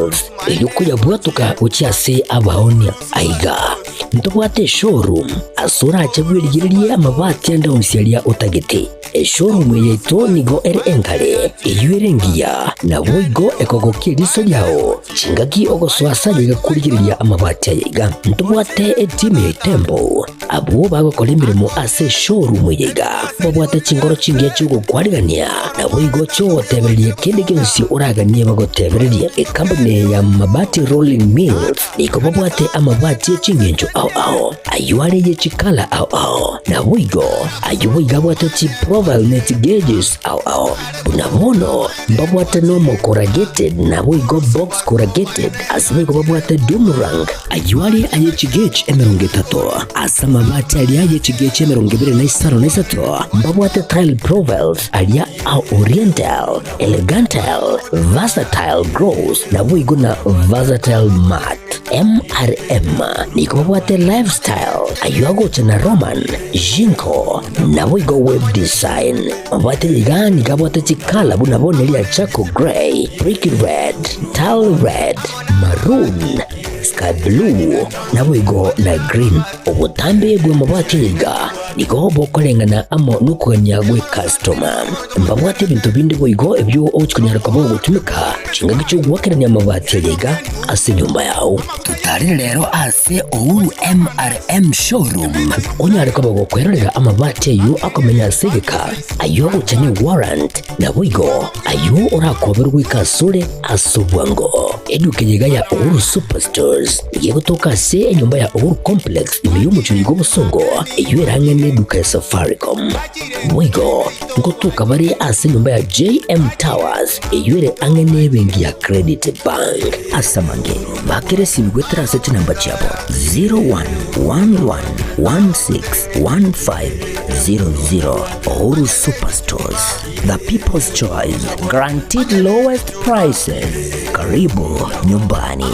Mills yuko yabwatuka uchiase abaonia aiga ntubwate showroom asura achagwirigirie amabati anda usialia utagiti showroom yeto nigo enkare iyuerengia na boigo ekogokia riso yao chingaki ogoswasa gakurigiria amabati aiga ntubwate team Tembo abo bagokora imirimo ase showroom yiga babwate chingoro chingia chugo kwarigania na boigo cyo tebererie kindi kinsi uraganie bagotebererie company ya mabati rolling mills niko babwate amabati chingenjo ao ayuare ye chikala ao na boigo ayuiga bwate chi profile net gauges ao bunabono babwate normal corrugated na boigo box corrugated asibigo babwate Dumarang ayuare aye chigage emerongetato asama mabati alia ye chigage emerongibire na isaro na isato babwate tile profiles alia au oriental elegantal versatile grows na boigo na versatile mat MRM niko babwate lifestyle ayuago chana Roman Jinko na boigo web design babwate ligani kabwate chikala bunabone lia Chaco Gray Brick Red Tile Red Maroon Sky Blue na boigo na green obutambe gwe mabwate liga niko bokolengana amo nukuganya gwe customer mbabwate bintu bindi boigo ebyo ochikunyara kabo gutumika chinga gicho gwakeranya amabati liga ase nyumba yao tutari rero ase Ouru MRM showroom onyare kabo gukwerera amabati yu akomenya segeka ayo guchane warrant na boigo ayo urakoberwa ikasure asubwango eduke yiga ya Ouru Superstores igiye gutoka se enyumba ya Ouru Complex imiyumucyo gobusongo iyo irangene duka ya Safaricom boigo ngotuka bari ase nyumba ya JM Towers iyo ire angene bengi ya Credit Bank asamange bakere sibigwetera se namba cyabo 0111161500 Ouru Superstores, the people's choice, guaranteed lowest prices. Karibu nyumbani.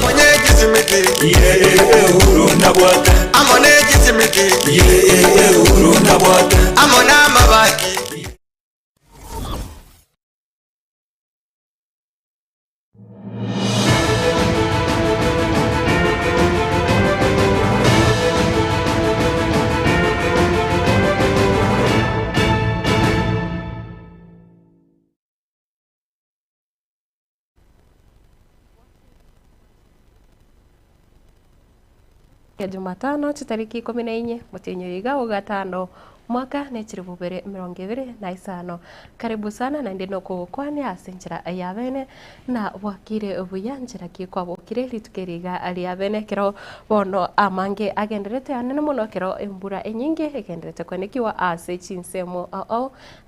Ya Jumatano tariki 14 mutenyo yiga wa gatano mwaka ne chiribubere 2025 karibu sana na ndino kwani asenjira ayabene na wakire obuyanjira kikwa bokire litukeriga aliyabene kero bono amange agenderete anene muno kero embura enyinge egenderete konekiwa ase chinsemo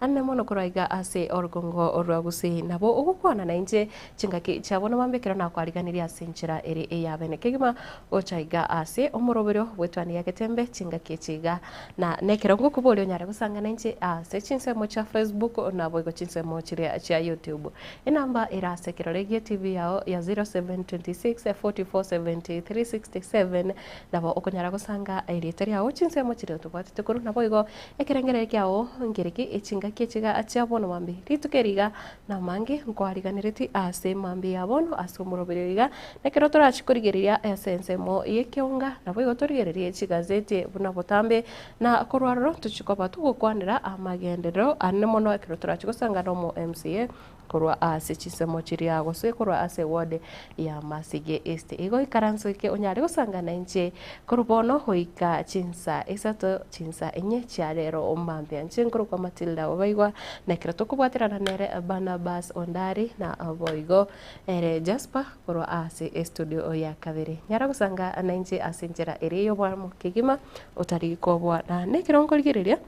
anene muno kuraiga ase orgongo orwagusi nabo ugukwana na inje chingaki chabona mambe kero nakwariganiri asenjira ere eyabene kegima ochaiga ase omurobero wetwani yaketembe chingaki chiga na nekero ngukubo ulio nyare kusanga nje sechinsemo cha Facebook na boigo chinsemo cha YouTube inamba irase kirorege TV yao ya 0726 447367 nabo okonyara kusanga ireteri yao chinsemo chire tubati tukuru na boigo ekirengere kyao ngiriki echinga kichiga achabono mambi ritukeriga na mange nkwariganiriti ase mambi yabono asumuroberiga nekero turachikurigeria esensemo yekyonga na boigo torigererie chigazeti buna botambe na korwaro tuchikoba tugukwanira amagendero anne mono ekero turachigusanga no mu MCA korwa ase chisemo chiria gose korwa ase ward ya Masige East igo ikaranso ke onyare gusanga na nje korubono hoika chinsa isato chinsa enye chiarero omambia nchengoro kwa Matilda obaigwa na ekero tukubwatirana nere Barnabas Ondari na boigo ere Jasper korwa ase studio ya kabiri nyara gusanga na nje asenjera ereyo bwa mukigima utari kobwa na nekero ngorigereria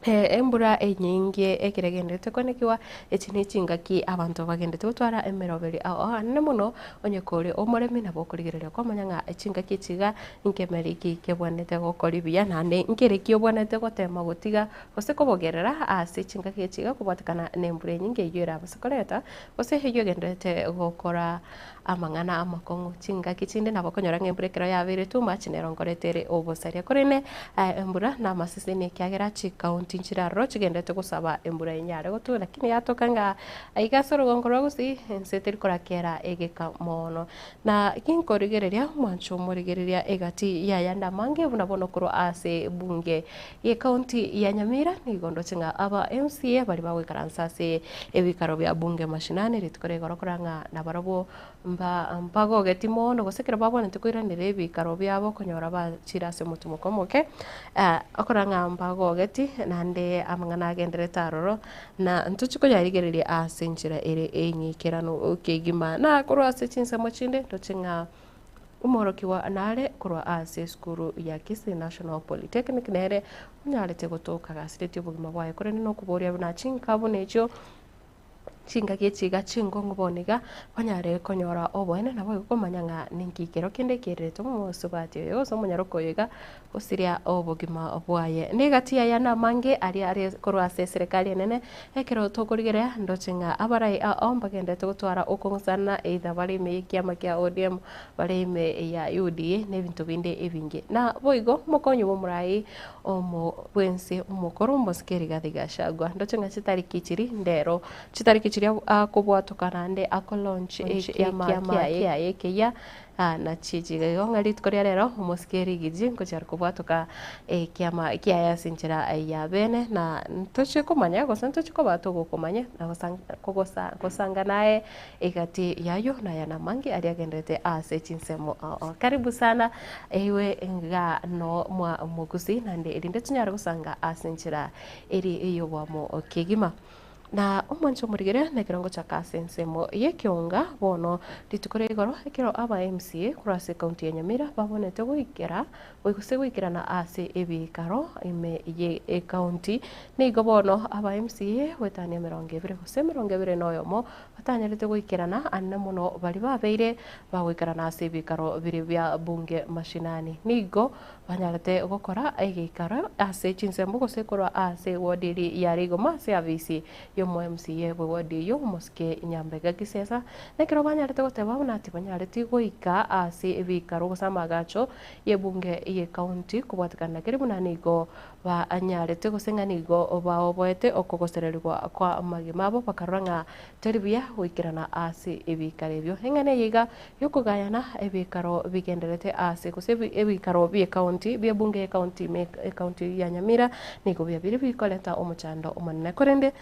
embura enyinge ekiregendete konekiwa ekini chingaki abantu bagendete gutwara emeroberi anne muno onyekore omoremi nabo kurigereria kwa manyanga echingaki chiga inkemeriki kebwanete gokoribia nane inkereki obwanete gotema gotiga gose kobogerera ase chingaki chiga kubatikana nembura enyinge yera basakoreta gose heyo gendete gokora amang'ana amakongo chinga kichinde nabo konyora ng'embura ekero yabere too much nerongoretere obosaria korene embura na amaseseni ekiagera chikaunti nchiraroro chigendete gosaba embura enyare gotu lakini yatoka nga aiga sorogongo rwagusi ense terikorakera egeka mono na kinkorigereria mwancho morigereria egati yayanda mange buna bono koro ase bunge ye kaunti ya Nyamira nigondo chinga aba MCA bali bagwikaransa ase ebikaro bya bunge mashinani ritukore gorokoranga na barabo mpago geti mono gosekera babone tukuiranire ebikaro byabo konyora bachira ase mutumo komoke akoranga mpago geti nande amangana agenderete aroro na ntuchiko yarigereria ase nchira ere enyikirano okegima na koro ase chinsemo chinde tochinga umoroki wa anare kurwa ase skuru ya Kisii National Polytechnic nere unyarete gotoka gasireti obugima bwaye kore no kuboria na chinkabo necho chinga gichiga chingongo boniga banyare konyora oboene nabo komanyanga ninkikero kende kireto musubati yo so munyaroko yiga osiria obugima bwaye negati ya na mange ari korwa se serikali nene ekero tokorigere ndochinga abarai omba gende tugutwara okongusana either bari me kiama kya ODM bari me ya UDA nebintu binde ebinge na boigo mukonyo bomurai omo bwense umukoro mboskeri gathigashagwa ndochinga chitari kichiri ndero chitari kichiri akobwatokana nde akolaunch kiama ya na chijiga yongalit korea rero umuskeri giji ngochar kubwatoka kiama kiaya sinchira ya bene na ntoche komanya gosanto chiko batogo komanya na gosanga naye egati yayo na yana mangi aliagendete ase chinsemo karibu sana ewe nga no mwa mugusi nande elinde tunyara gosanga asinchira eri iyo bwamo kegima na omancho murigere nekirongo chakasensemo yekionga bono litukore igoro ekiro aba MCA kurase county ya Nyamira babonete gwikera gwikira na ase ebikaro ime ye county nigo bono aba MCA wetania 20 gose 20 noyomo batanyarete gwikirana anne muno bali babeire bagwikara na ase ebikaro biri bya bunge mashinani nigo banyarete gukora egikaro ase chinsembo gose kurwa ase wodiri ya rigoma service yo MCA bwodi yo moske Nyambega gisesa nekero banyarete goteba bunati banyarete goika ase ebikaro gosamagacho ye bunge ye county kubwatikana karibu na nigo ba anyarete gosenganigo ba oboete okogosererwa kwa magimabo bakaranga teribia goikirana ase ebikare byo hengane yiga yokugayana ebikaro bigenderete ase gosebi ebikaro bye county bye bunge ye county me county ya Nyamira nigo bya biri bikoleta omuchando omanne korende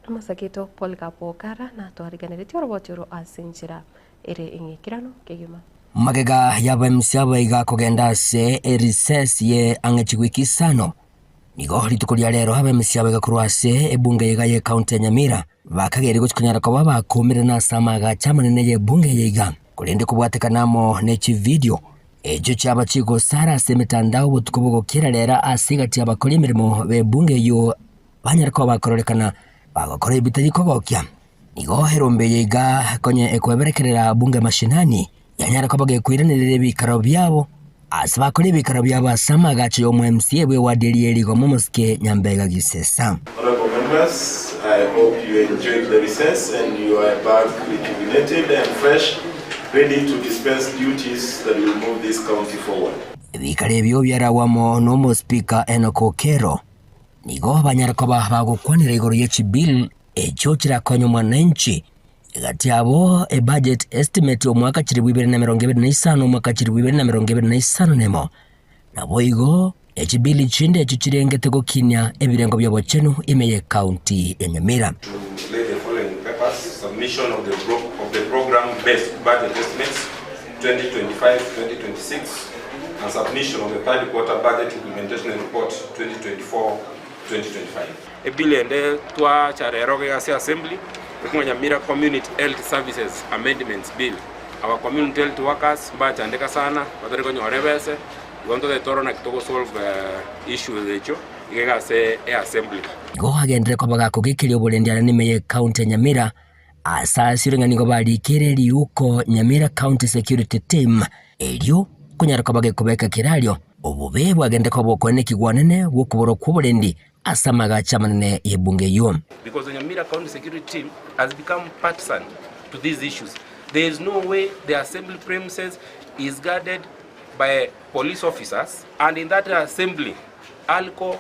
Masakito Polkapo Kara na twariganire tiorobotiro asinchira ere ingikirano kegima magega yaba msiaba iga kugenda se recess ye angechigwikisano nigo litukulia lero haba msiaba iga kurwase ebunge yiga ye county ya Nyamira bakagere guchikunyara kwa bakomire na samaga chamanene ye bunge yiga kulende kubwatekanamo nechi video ejo cyaba chigo sara se mitandao butukubugo kiralera asigati abakora imirimo be bunge yo banyara ko bakororekana bagakora ibitagiko gokya nigo herombe yiga konye ekweberekerera bunge mashinani yanyara ko bage kwiranirire bikaro byabo asaba kuri bikaro byabo asamagacho yo mu MCA bwe wadelieri go momoske Nyambega gisesa. Honorable members, I hope you enjoyed the recess and you are back rejuvenated and fresh, ready to dispense duties that will move this county forward. Bikare byo byarawamo no mo speaker Enoch Okero nigo banyara ko bagukwanira igoro y'echi bill echo kirakonyo mwananchi gati abo budget estimate omwaka 2025 omwaka 2025 nemo nabo igo echi bill chinde echo kirengete gokinya ebirengo byabo chenu imeye county ya Nyamira. Submission of the program based budget estimates 2025-2026 and submission of the third quarter budget implementation report 2024-2025. A billion twa charero ga assembly kwa Nyamira Community Health Services Amendments Bill. Our community health workers bacha ndeka sana batari konyo rebese gonto de toro na kitoko solve issue zecho igega se assembly. Go agendere ko baga kugikiri obulendiana nimeye county ya Nyamira asasire ngo bali kireri uko Nyamira County Security Team elio kunyara ko bage kubeka kiralyo obube bwagende ko bokone kigwanene bukuboro kubulendi asamaga chamanene yebunge yo because the Nyamira County Security Team has become partisan to these issues. There is no way the assembly premises is guarded by police officers, and in that assembly, alcohol,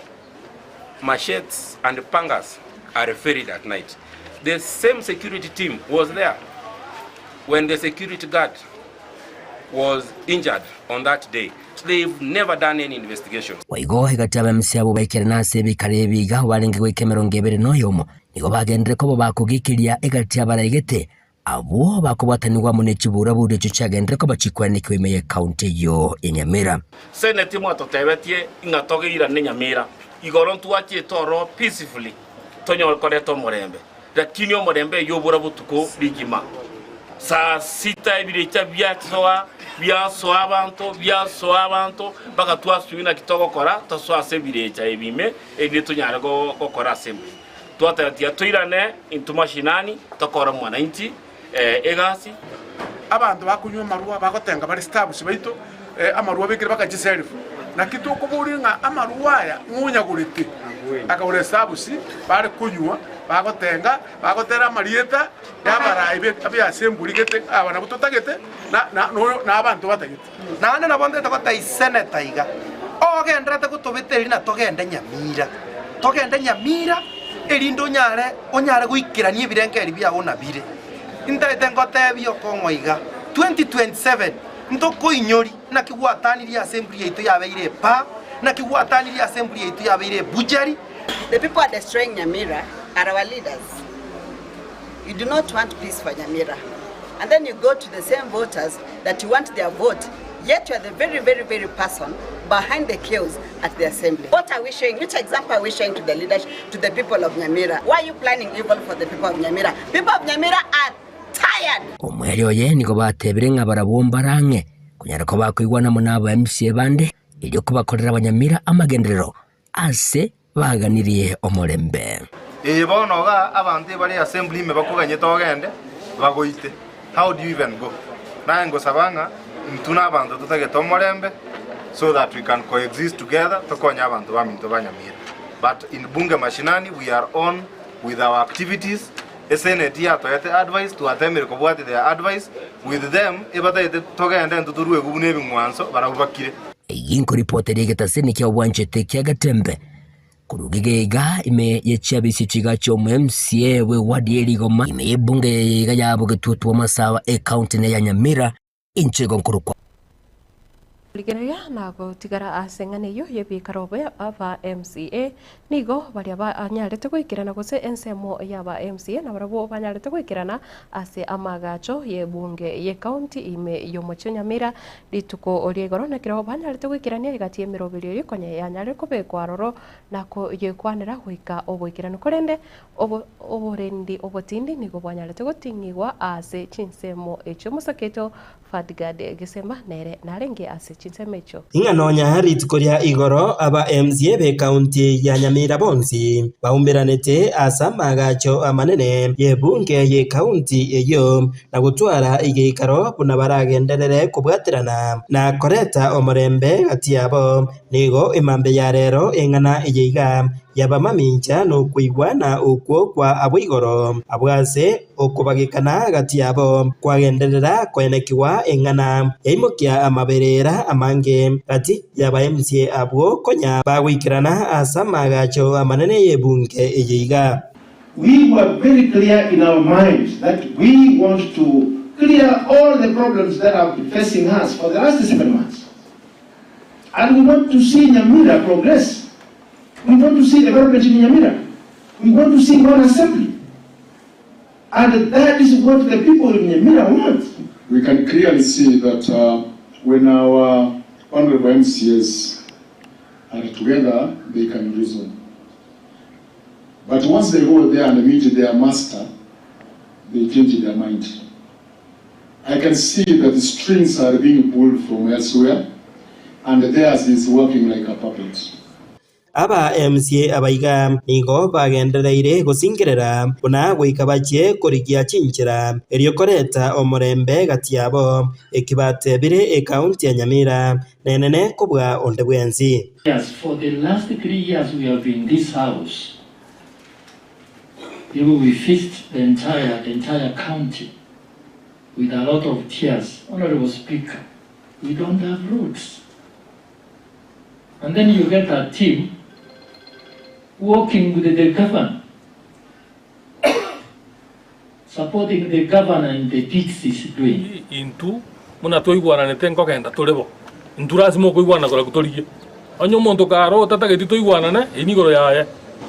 machetes, and pangas are ferried at night. The same security team was there when the security guard was injured on that day. They've never done any investigation. Waigo higataba msiabo baikere nase bikare biga walenge gwekemero ngebere no yomo nigo bagendere ko bakugikiria egatia baraigete abo bakubatanirwa mune kibura bude cyagendere ko bacikwanike wemeye county yo Nyamira. Senate mo totebetie ingatogeira ne Nyamira igoro tuatie toro peacefully tonyo koreto morembe lakini omorembe yobura butuko rigima saa 6 ibirecha byaso abantu baka twasubina kitoko kora toswase birecha ebime egito nyarego kokora assembly twatatia tuirane intumashinani tokora mwananchi egasi abantu bakunywa marua bagotenga bari staff baito amarua bikire bakagiself na kitu kuburinga amarua ya ngunya gurite akabure staff bari kunywa bagotenga bagotera marieta yabaraibe abya assembly gete abana butotagete na abantu batagete nane nabonde tabata iseneta iga ogendrete gutubiteri na togende Nyamira erindo onyare guikirania birengeri bya ona bire indete ngotebio kongoiga 2027 ntoko inyori na kigwataniri assembly yetu yabeire pa na kigwataniri assembly yetu yabeire bujari. The people are destroying Nyamira are our leaders. You do not want peace for Nyamira, and then you go to the same voters that you want their vote, yet you are the very, very, very person behind the chaos at the assembly. What are we showing? Which example are we showing to the leaders, to the people of Nyamira? Why are you planning evil for the people of Nyamira? People of Nyamira are tired. Omweri oye niko batebire nga barabombarange kunyara ko bakwigwana munabo MCA bande iryo kubakorera abanyamira amagenderero ase baganiriye omorembe. Bonoga abantu bari assembly me bakuganye togende bagoite. How do you even go? Nango sabanga mtuna abantu tutageta omorembe so that we can coexist together tokonya abantu baminto banyamira. But in bunge mashinani we are on with our activities. SNT atoyete advice to atemere kobwate their advice with them ebataite togende ntuturwe gubune bingwanso barabakire. Yinko reporter yegetaseni kya wanchete kya gatembe kurugigega ime yechabisi chigacho MCA we wadi eligoma ime yebunge yega yabo getutu wa masawa county na ya Nyamira inchego nkurukwa Ligeria nago tigara asengane yo yebikarobe aba MCA nigo baria ba anyarete kwikirana gose ensemo yaba MCA na barabo banyarete kwikirana ase amagacho yebunge ye county ime yomocho Nyamira lituko oriegoro na kiro banyarete kwikirania igatie mirobiri yo konye yanyare kubekwa roro nako yekwanira gwika obwikirano korende oborendi obotindi nigo banyarete gotingigwa ase chinsemo echo musaketo Fadigade Gisemba nere narenge ase chinsemecho inganonya haritukoria igoro aba MCA be county ya Nyamira bonsi baumbiranete asamagacho amanene yebunge ye county eyo na gutwara igikaro buna baragenderere kubwatirana na koreta omorembe ati abo nigo imambe ya rero engana iyiga yabamaminja no kuigwana ukwo kwa abwigoro abwase okubagikana gati yabo kwagenderera kwenekiwa engana yaimokia amaberera amange gati yaba MCA abwo konya bagwikirana asamagacho amanene yebunge eyiga. We were very clear in our minds that we want to clear all the problems that have been facing us for the last 7 months, and we want to see Nyamira progress. We want to see development in Nyamira. We want to see one assembly. And that is what the people in Nyamira want. We can clearly see that when our honorable MCAs are together, they can reason. But once they go there and meet their master, they change their mind. I can see that the strings are being pulled from elsewhere, and theirs is working like a puppet. Aba MCA abaiga nigo bagendereire gusingerera buna gwikabakie kurigia chinchira eriyo koreta omorembe gati yabo ekibate bire county ya Nyamira nenene kubwa onde bwenzi. Yes, for the last 3 years we have been in this house. We faced the entire county. with a lot of tears, Honorable Speaker, we don't have roads. And then you get a team working with the governor, supporting the governor in the deeds he's doing. Intu muna toigwana ne tenko kenda torebo. Intura simo koigwana kola kutoriye. Onyo monto karo tata ke toigwana ne inigoro yae.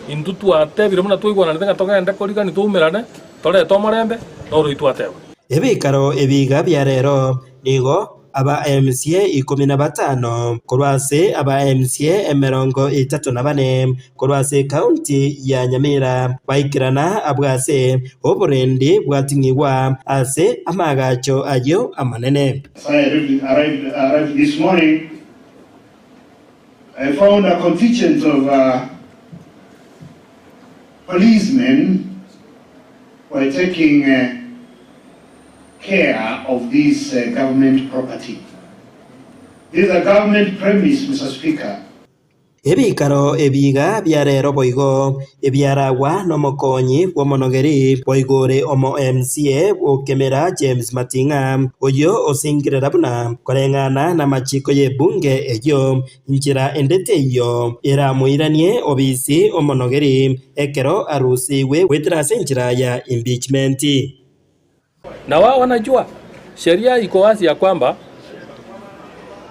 Intu tuate bire muna toigwana ne tenga toka enda kolika ni tumerane. Tore tomarembe oro ituate. Ebikaro ebiga bya rero nigo aba MCA 15 kurwase aba MCA 34 kurwase county ya Nyamira baikirana abwase oburendi bwatingirwa ase amagacho ayo amanene. As I arrived this morning, I found a contingent of policemen were taking care of this government property. This is a government premise, Mr. Speaker. Ebikaro ebiga bya rero boigo ebyaragwa n'omukonyi bw'omonogeri boigore omo MCA okemera James Matinga oyo osingirira buna korengana na machiko ye bunge eyo njira endete iyo iramuiranie obisi omonogeri ekero arusi we wetrase njira ya impeachment. Na wao wanajua sheria iko wazi ya kwamba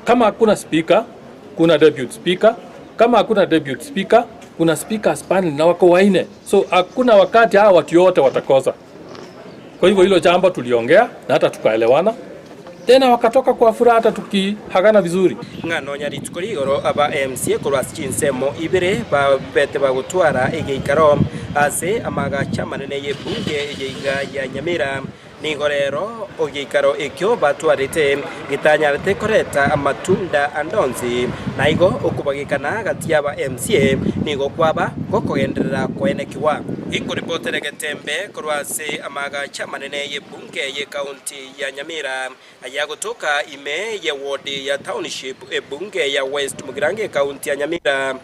kama hakuna speaker kuna deputy speaker, kama hakuna deputy speaker kuna speakers panel na wako waine, so hakuna wakati hao watu wote watakosa. Kwa hivyo hilo jambo tuliongea na hata tukaelewana tena wakatoka kwa furaha hata tukihagana vizuri. Ngano nyari tukorigoro aba MCA kurwasi chinsemo ibere ba bete bagutwara egeikaro ase amagacha manene ye bunge egeiga ya Nyamira ningorero ogikaro ekyo batwarite gitanyarite koreta amatunda andonzi naigo okubagikana gati yaba MCA nigo kwaba gokogenderera kwenekiwa ikuripotere getembe kurwase amagacha manene ye bunge ye county ya Nyamira ayagotoka ime ye ward ya township e bunge ya West Mugirange county ya Nyamira.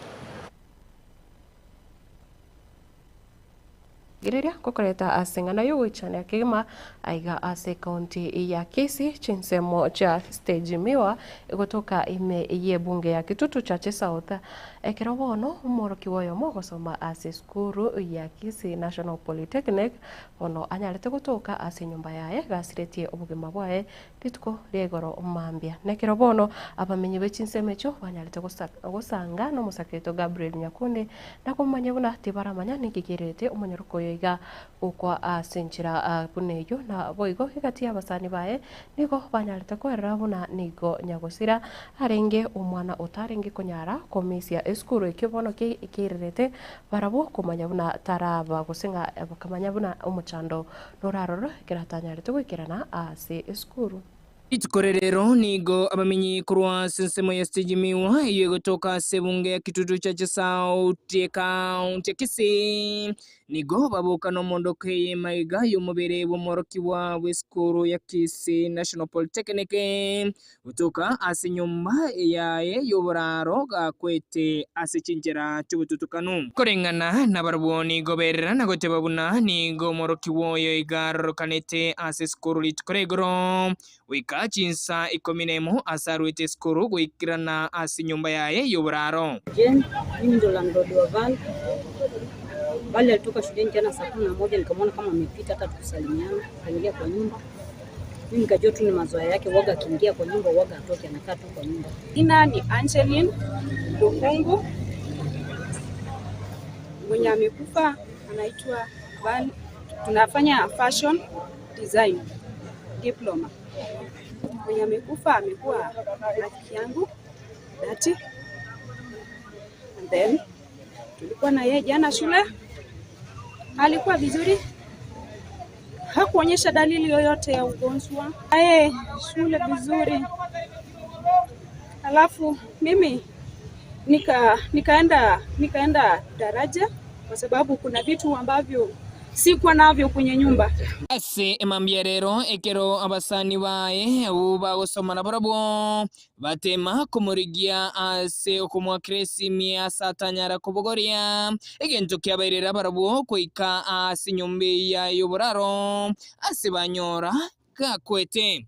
Gireria kokoreta asengana yo wichane kigima aiga ase county ya Kisii chinsemo cha stage miwa igotoka ime ye bunge ya Kitutu Chache South ekerobono umoroki woyo mogosoma ase skuru ya Kisii National Polytechnic ono anyarete gotoka ase nyumba yae gasiretie obugima bwae rituko riegoro mambia nekerobono abamenyi bechinsemecho banyarete gosanga no musakreto Gabriel Nyakundi nakumanya buna tibaramanya nikigirete umunyaruko iga ukwa asenchira buneyo na boigo higati abasani bae nigo banyarite kwerera buna nigo nyagosira arenge umwana otarenge konyara komisia eskuru ikibono ke ikirete barabo kumanya buna taraba gusenga bakamanya buna umuchando noraroro kiratanyarite gwikirana ase eskuru. Itukorerero nigo abamenyi kurwa sensemo ya stage miwa yego toka sebunge ya Kitutu Chache South county Kisii nigo babuka no mondoke ye maiga yomubere bomoroki wa weskuru ya Kisii National Polytechnic utoka ase nyumba yae yoboraro gakwete ase chinjera cy'ubututukanu korengana na baraboni goberera na goteba buna nigo moroki woyo igaro kanete ase skuru litkoregoro wika chinsa ikominemo asarwete skuru gwikirana ase nyumba yae yoboraro. Mimi ndo landlord wa van. Bali alitoka shuleni jana saa 11 nikamwona kama amepita hata tukusalimiana kaingia kwa nyumba. Mimi nikajua tu ni mazoea yake waga akiingia kwa nyumba waga atoke anakaa tu kwa nyumba. Jina ni Angeline Lukungu. Mwenye amekufa anaitwa Van. Tunafanya fashion design diploma. Mwenye amekufa amekuwa rafiki yangu Dati. And then tulikuwa na yeye jana shule. Alikuwa vizuri. Hakuonyesha dalili yoyote ya ugonjwa. Shule vizuri. Alafu mimi nikaenda daraja kwa sababu kuna vitu ambavyo sikuwa navyo kwenye nyumba. Ase emambierero ekero abasani bae uba gosomana barabo batema kumurigia ase okumwakresi mia satanyara kubogoria egento kyabairera barabo koika ase nyumba ya yoboraro ase banyora Gakwete.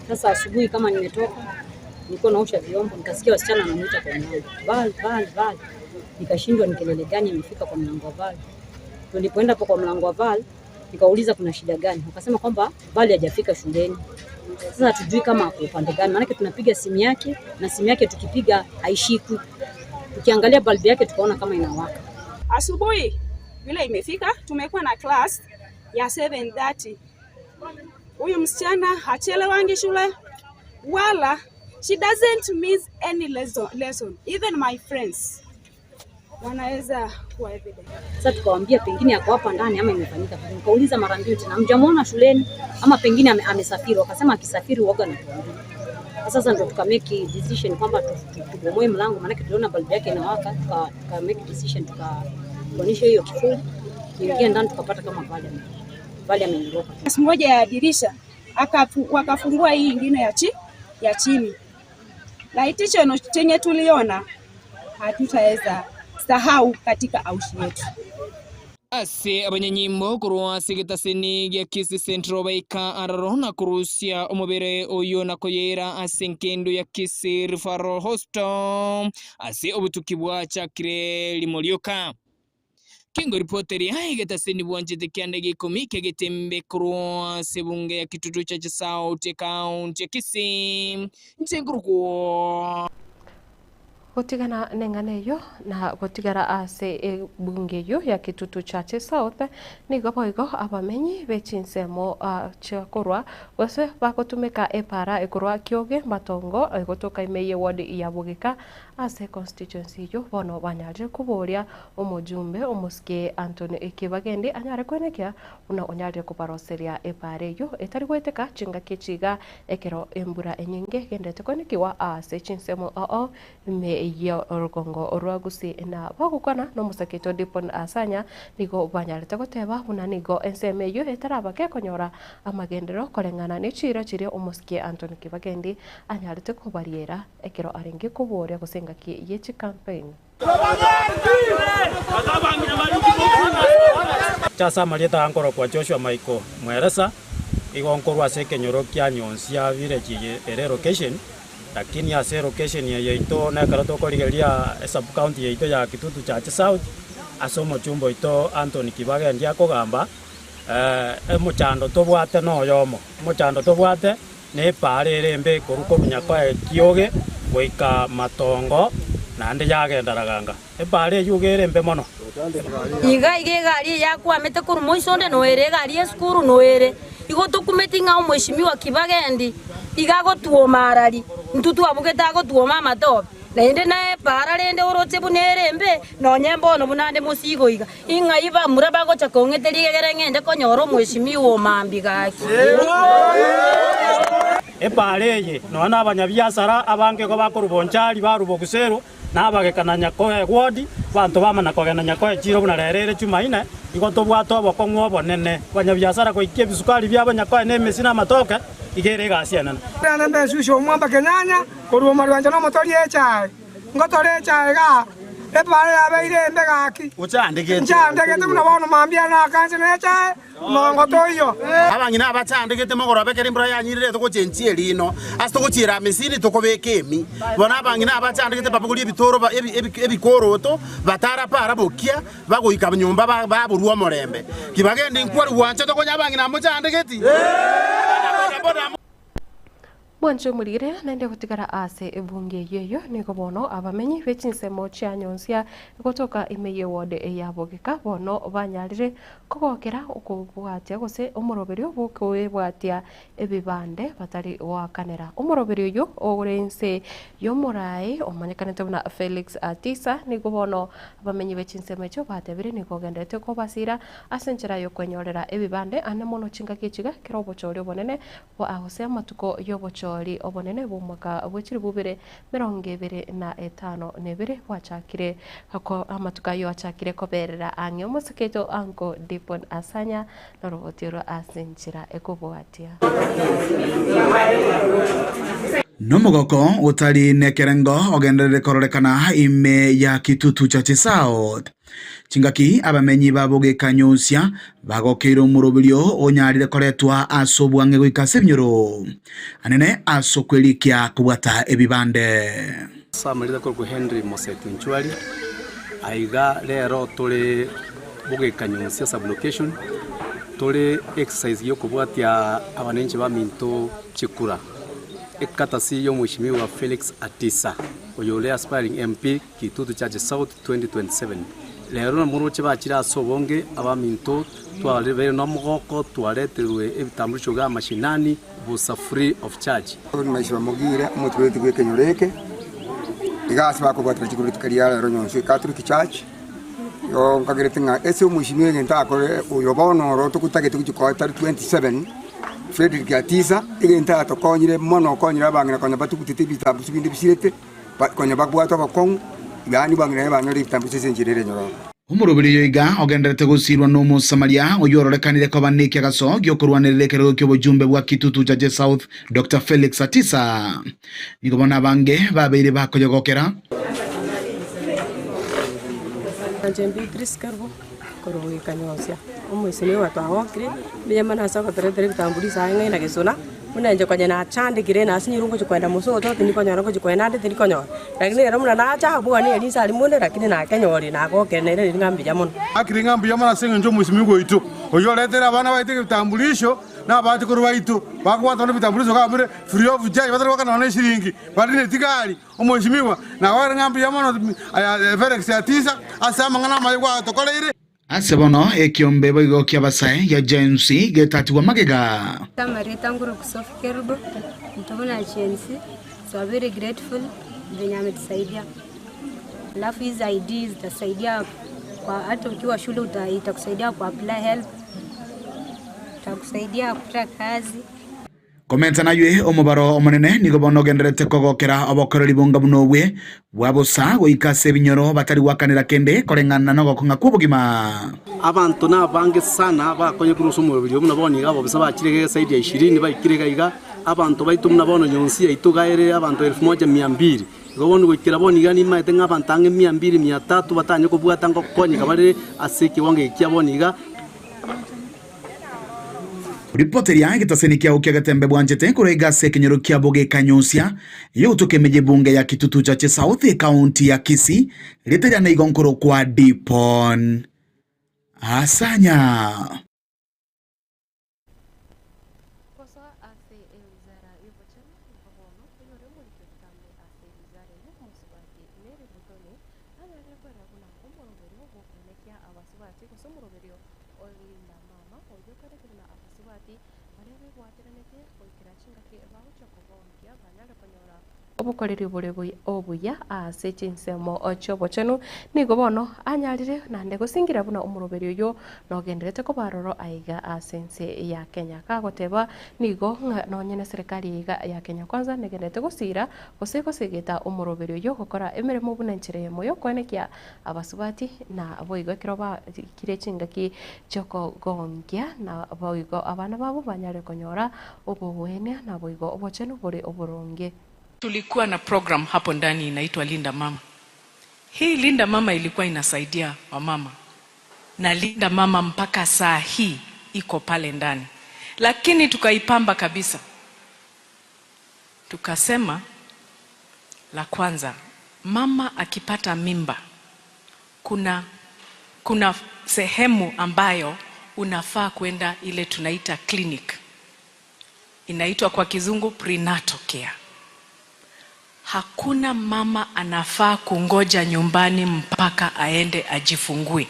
Sasa asubuhi kama nimetoka, nilikuwa naosha vyombo, nikasikia wasichana wanamuita kwa mlango. Val. Nikashindwa ni kelele gani imefika kwa mlango wa Val. Tulipoenda hapo kwa mlango wa Val, nikauliza kuna shida gani. Wakasema kwamba Val hajafika shuleni. Sasa tujui kama hapo upande gani. Maana tunapiga simu yake na simu yake tukipiga haishiki. Tukiangalia bulb yake tukaona kama inawaka. Asubuhi vile imefika, tumekuwa na class ya 7:30. Huyu msichana hachelewangi shule wala she doesn't miss any lesson. Even my friends wanaweza kuwa evident. Sasa tukawaambia pengine yako hapa ndani ama imefanyika. Nikauliza mara mbili tena, mjamuona shuleni ama pengine amesafiri. Wakasema akisafiri uoga na tuambie. Sasa ndo tukamake decision kwamba tubomoe mlango, maana tuliona bulb yake inawaka. Tukamake decision tukaonyesha hiyo kifuli. Niingia ndani tukapata kama Val ameniroka. Siku moja ya dirisha wakafungua hii nyingine ya chini. Na hicho chenye tuliona hatutaweza sahau katika aushi yetu. Ase abanyanyimbo kurwa sigitaseni gya Kisii Central baika ararona kurusia omubere oyo nakoyera ase nkendo ya Kisii Referral Hospital ase obutukibwa chakire limolioka. Kingo reporteri haigetaseni bwanjete kyande gikomike getembe kurwa sebunge ya kitutu cha South County Kisii nchengurukwo gutigana nenganeyo na gutigara ase bunge yo ya kitutu cha South nigo boigo abamenyi bechinsemo chakorwa gose bagotumika epara ekorwa kyoge matongo egotoka imeye ward ya Bugika ase constituency yo bono banyaje kuboria omujumbe omuske Anthony Kibagendi anyare kwenekya una onyaje kubaroseria epare yo etari gweteka chinga kichiga ekero embura enyinge gendete kwenekiwa ase chinsemo me iyo orugongo orwagusi na bagukana no musaketo Dipon Asanya nigo banyarete goteba buna nigo ensemeyo etarabake konyora amagendero korengana n'icira kiri omuske Anthony Kibagendi anyarete kubariera ekero aringe kuboria gusenga ki yechi campaign chasa marieta ankoro kwa Joshua Maiko mweresa igonkorwa sekenyoro kya nyonsia village ere location lakini ase location ya ito na karato korigeria sub county ya ito ya kitutu cha South asomo chumbo ito Anthony Kibagendi akogamba muchando tobwate no yomo muchando tobwate ne pare rembe koruko runyakwa kioge goika matongo nande yagendaraganga epare yugere mbe mono iga gari yakwa mete kuru moisonde noere gari eskuru noere igo tukumetinga omweshimiwa Kibagendi igago tuo marari ntutu abugeta go tuo mama top lende na para lende oroche bunerembe no nyembo no bunande musigo iga inga iba muraba go chakongete ligere ngende konyoro mweshimiwa mambi gaki epareye no abanyabiasara abange go bakorubonchari barubogusero nabagekananya koe wodi bantu bamana kogenanya koe chiro buna rerere chumaine igo tobwato abokong'o bonene banyabiasara koikie bisukari by'abanyakoe n'emesi n'amatoke igere gasiana na mbesusho mwamba kenyanya koruo marwanja no motori echae ngotore echae ga epare abeire mbegaki uchandegete muna bono mambia na kanse na echae mongo toyo abangina abachandegete mogoro bekere mbura yanyirire tukuchenchie lino asi tukuchira mesini tukobekemi bona abangina abachandegete babuguri ebitoro ebikoroto batara para bokia bagoika nyumba baburwa morembe Kibagendi nkwari wancha tokonya abangina amochandegete Mwancho mulire nende gutigara ase ebunge yeyo nigo bono abamenyi bechinsemo chia nyonsia gotoka imeye ward ya Bugika bono banyarire kogokera okubwatia gose omoroberio bukobwatia ebibande batari wakanera omoroberio yo orense yo morai omanyekanete buna Felix Atisa nigo bono abamenyi bechinsemo cho batebire nigo gendete ko basira asenchera yo kwenyorera ebibande ane mono chinga kichiga kirobo chori bonene bo ahose amatuko yobocho obonene bumwaka bwekiri bubire 2025 nebire bwachakire hako amatuka yo achakire koberera angye omuseketo anko Dipon Asanya norobotiro asinchira ekobwatia Nomogoko utali nekerengo ogenderere kororekana ime ya Kitutu Church South. Chingaki abamenyi babuge kanyusia bagokeiro murubirio onyarire koretwa asobwange gwikase binyoro. Anene asokwelikia kubwata ebibande. Samarida ko Henry Mosetu Nchwali aiga lero tole buge kanyusia sublocation tole exercise yo kubwatia abanenchi ba minto chikura. Ekatasi yo mheshimiwa Felix Atisa oyole aspiring MP Kitutu Church South 2027. Lero na muruche bachira asobonge abaminto twalebe no mugoko twaleterwe ebitambulisho ga mashinani busa free of charge. Maisha mogire mutwe tugwe kenyoreke igasi bako batira chikuru tukaria lero nyonso Catholic Church yo kageretinga ese mheshimiwa ngenta akore uyobono ro tukutake tukiko 27 Frederick Atisa igenta atokonyire mono konyira bangina konya batukutete bitambulisho bindi bisirete konya bakwato bakong yani bangina bana bitambulisho senjirere nyoro. Umurubiri iga ogenderete gusirwa no Samaria oyororekanire ko banike gaso gyokurwanirire kero ky'obujumbe bwa Kitutu Church South Dr. Felix Atisa nigobona bange babiri bakojogokera Njembi Triskarbo korowe kanyosia umwisime watwagokire biyamana sako tere bitambulisho ainga na gesona munenje kwanya na chande kire na sinyirungo chikwenda musoto tinikonyora ko chikwenda ndi tinikonyora lakini era muna na cha bwana ni sali munde lakini na kenyori na ko kenere ngambi jamono akiri ngambi jamana senga njo musimi go itu oyoletera abana baite bitambulisho na bati ko rubaito bakwata no bitambulisho ka mure free of charge batari wakana na shiringi batine tikali umwisimiwa na wari ngambi jamana Felix Atisa asama ngana maywa tokoleire Asebono ekiombe boigo kiabasae ya jensi getati wa magega. Tamarita nguru kusofikerbo mtobona jensi so very grateful venye ametusaidia. Alafu hizi IDs zitasaidia kwa hata ukiwa shule itakusaidia ku apply help. Itakusaidia kupata kazi. Komenta na yue omubaro omonene nigobono genderete kogokera obokoreri bungabunobwe wabosa goikase binyoro batari wakanira kende korengana no gokonga kubugima abantu na bange sana bakonye kuruso umubiri omuna boni gabo bisa bakirege side ya 20 bayikirega iga abantu baitu muna bono nyonsi yaitugaire abantu 1200 gobonu gukira boni gani maite ngabantange 200 300 batanye kubwata ngo konye kabare asiki wange kiaboniga. Ripoteri yange tasenikia ukiagatembe bwanjete kurega sekenyoro kia boge kanyusia yo tukemeje bunge ya Kitutu Church South County ya Kisii litera na igonkoro kwa Dipon Asanya. obukoreri buri obuya ase chinsemo ochobo chenu nigo bono anyarire nande gusingira buna umuruberi uyo nogenderete ko baroro aiga asense ya Kenya kagoteba nigo nonyene serikali ya Kenya kwanza negenderete gusira gusegeta umuruberi uyo gukora emiremo bunenchire moyo kwenekia abasubati na boigo kiroba kirechingaki choko gongia na boigo abana babo banyare konyora obowene na boigo obochenu buri oburonge. Tulikuwa na program hapo ndani inaitwa Linda Mama. Hii Linda Mama ilikuwa inasaidia wamama. Na Linda Mama mpaka saa hii iko pale ndani. Lakini tukaipamba kabisa. Tukasema la kwanza, mama akipata mimba kuna sehemu ambayo unafaa kwenda ile tunaita clinic. Inaitwa kwa kizungu prenatal care. Hakuna mama anafaa kungoja nyumbani mpaka aende ajifungue.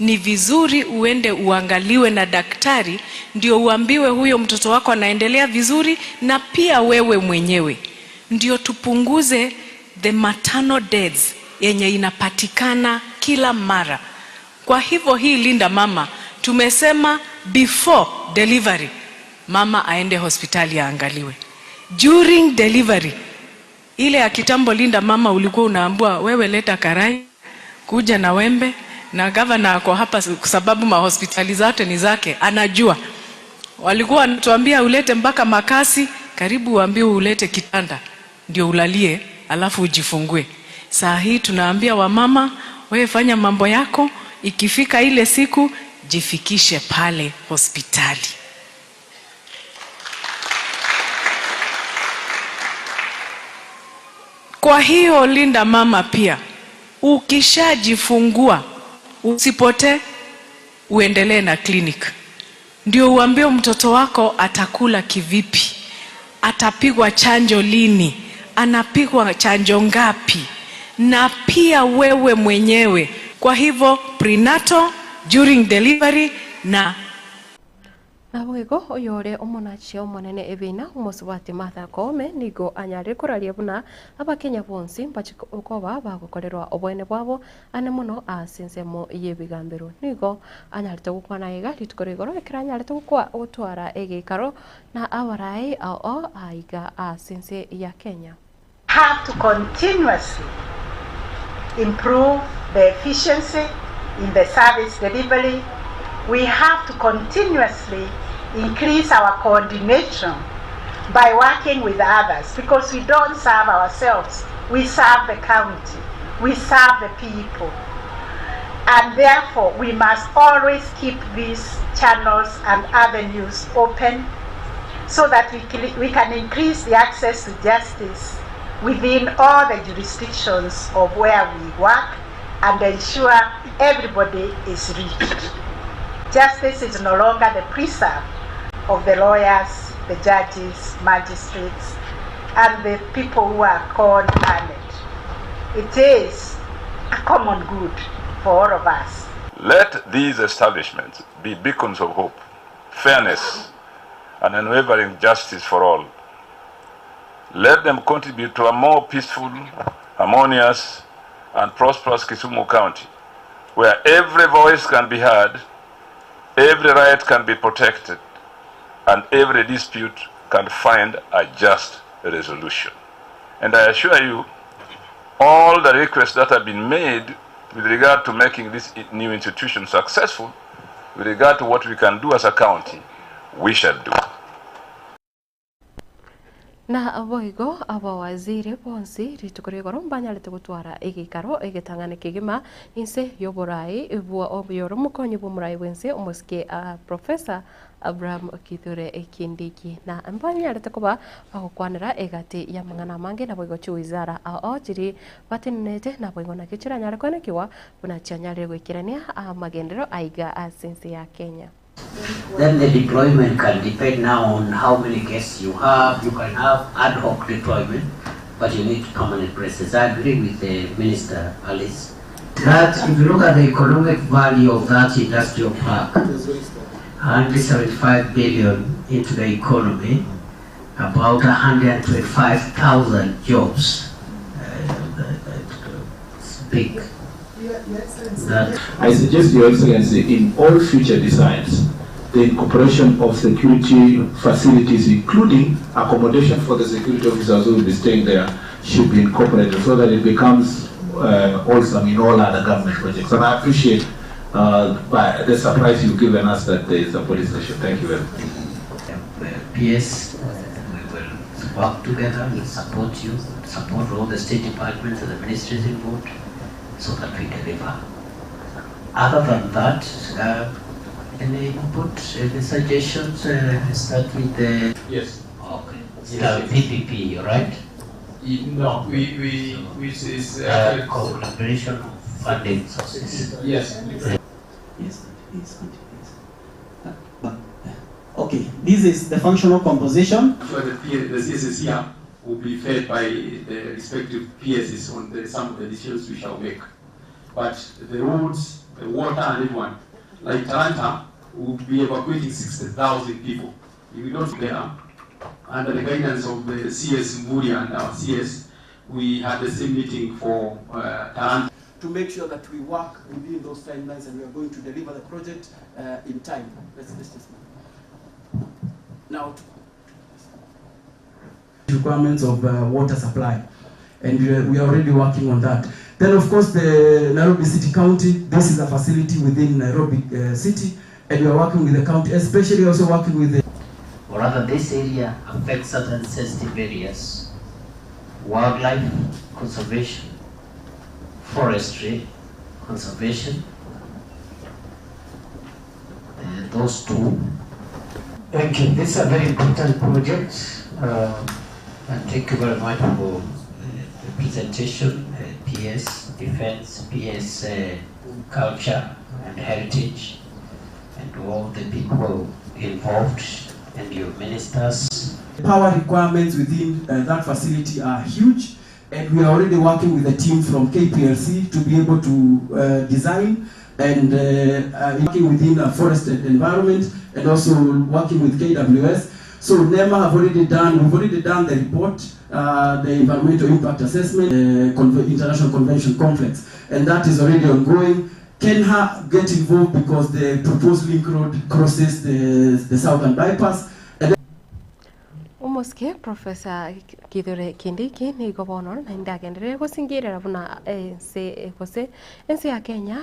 Ni vizuri uende uangaliwe na daktari ndio uambiwe huyo mtoto wako anaendelea vizuri na pia wewe mwenyewe. Ndio tupunguze the maternal deaths yenye inapatikana kila mara. Kwa hivyo hii Linda Mama tumesema before delivery mama aende hospitali aangaliwe. During delivery ile ya kitambo Linda Mama ulikuwa unaambua wewe leta karai kuja na wembe na gavana ako hapa kwa sababu mahospitali zote ni zake anajua. Walikuwa wanatuambia ulete mpaka makasi karibu uambiwe ulete kitanda ndio ulalie alafu ujifungue. Saa hii tunaambia wamama, wewe fanya mambo yako, ikifika ile siku jifikishe pale hospitali. Kwa hiyo linda mama pia, ukishajifungua usipote, uendelee na clinic. Ndio uambie mtoto wako atakula kivipi, atapigwa chanjo lini, anapigwa chanjo ngapi, na pia wewe mwenyewe. Kwa hivyo prenatal, during delivery na Nabwego oyore omonachi omonene ebina umosubati Martha Koome nigo anyari kuraria buna abakenya bonsi mpachokoba bagokorerwa obwene bwabo ane muno asensemo yebigambero nigo anyari tugukwana iga litukorigoro ekiranyari tugukwa otwara egikaro na abarai ao aiga asense ya Kenya. Have to continuously improve the efficiency in the service delivery. We have to continuously increase our coordination by working with others, because we don't serve ourselves, we serve the county, we serve the people, and therefore we must always keep these channels and avenues open so that we can increase the access to justice within all the jurisdictions of where we work and ensure everybody is reached. Justice is no longer the preserve of the lawyers, the judges, magistrates, and the people who are called learned. It is a common good for all of us. Let these establishments be beacons of hope, fairness, and unwavering justice for all. Let them contribute to a more peaceful, harmonious, and prosperous Kisumu County, where every voice can be heard, every right can be protected, and every dispute can find a just resolution. And I assure you, all the requests that have been made with regard to making this new institution successful, with regard to what we can do as a county, we shall do. Na aboigo abawaziri bonsi ritukorigoro mbanyalete gutwara egikaro egitangane kigima inse yoborai ebwa obiyoro mukonyi bomurai wense omoske Professor Abraham Kithure Kindiki na mbanyalete kuba bagokwanira egati ya mangana mange na boigo chuizara aojiri batinete na boigo na kichira nyare kwana kiwa buna chanyare gwikirania magendero aiga asense ya Kenya. Then the deployment can depend now on how many guests you have. You can have ad hoc deployment, but you need permanent presence. I agree with the Minister, Alice, that if you look at the economic value of that industrial park, 175 billion into the economy, about 125,000 jobs. It's big. I suggest, Your Excellency, in all future designs, the incorporation of security facilities, including accommodation for the security officers who will be staying there, should be incorporated so that it becomes awesome in all other government projects. And I appreciate the surprise you've given us that there is a police station. Thank you very much. PS, we will work together, we'll support you, support all the state departments and the ministries involved, so that we deliver. Other than that, any input, any suggestions? Start with the yes. Okay. The PPP, right? No, which is collaboration of funding sources. Yes. Yes. Okay, this is the functional composition. So the CSSR will be fed by the respective PSs on some of the decisions we shall make. But the roads, the water, and everyone, like Talanta, will be evacuating 60,000 people. If we don't there, under the guidance of the CS Mburi and our CS, we had the same meeting for Talanta. To make sure that we work within those timelines and we are going to deliver the project in time. Let's just now. Requirements of water supply, and we are already working on that. Then of course the Nairobi City County, this is a facility within Nairobi City, and we are working with the county, especially also working with the... Or rather this area affects certain sensitive areas. wildlife conservation, forestry conservation, those two. Thank you. These are very important projects, and thank you very much for the presentation. PS Defense, PS Culture and Heritage, and all the people involved and your ministers. Power requirements within that facility are huge, and we are already working with a team from KPLC to be able to design and working within a forested environment, and also working with KWS. So NEMA have already done, we've already done the report, the environmental impact assessment, international convention complex, and that is already ongoing. KENHA get involved because the proposed link road crosses the southern bypass. Umuske Professor Kithure Kindiki ni gobono na ndagendere gusingirira buna se ensi ya Kenya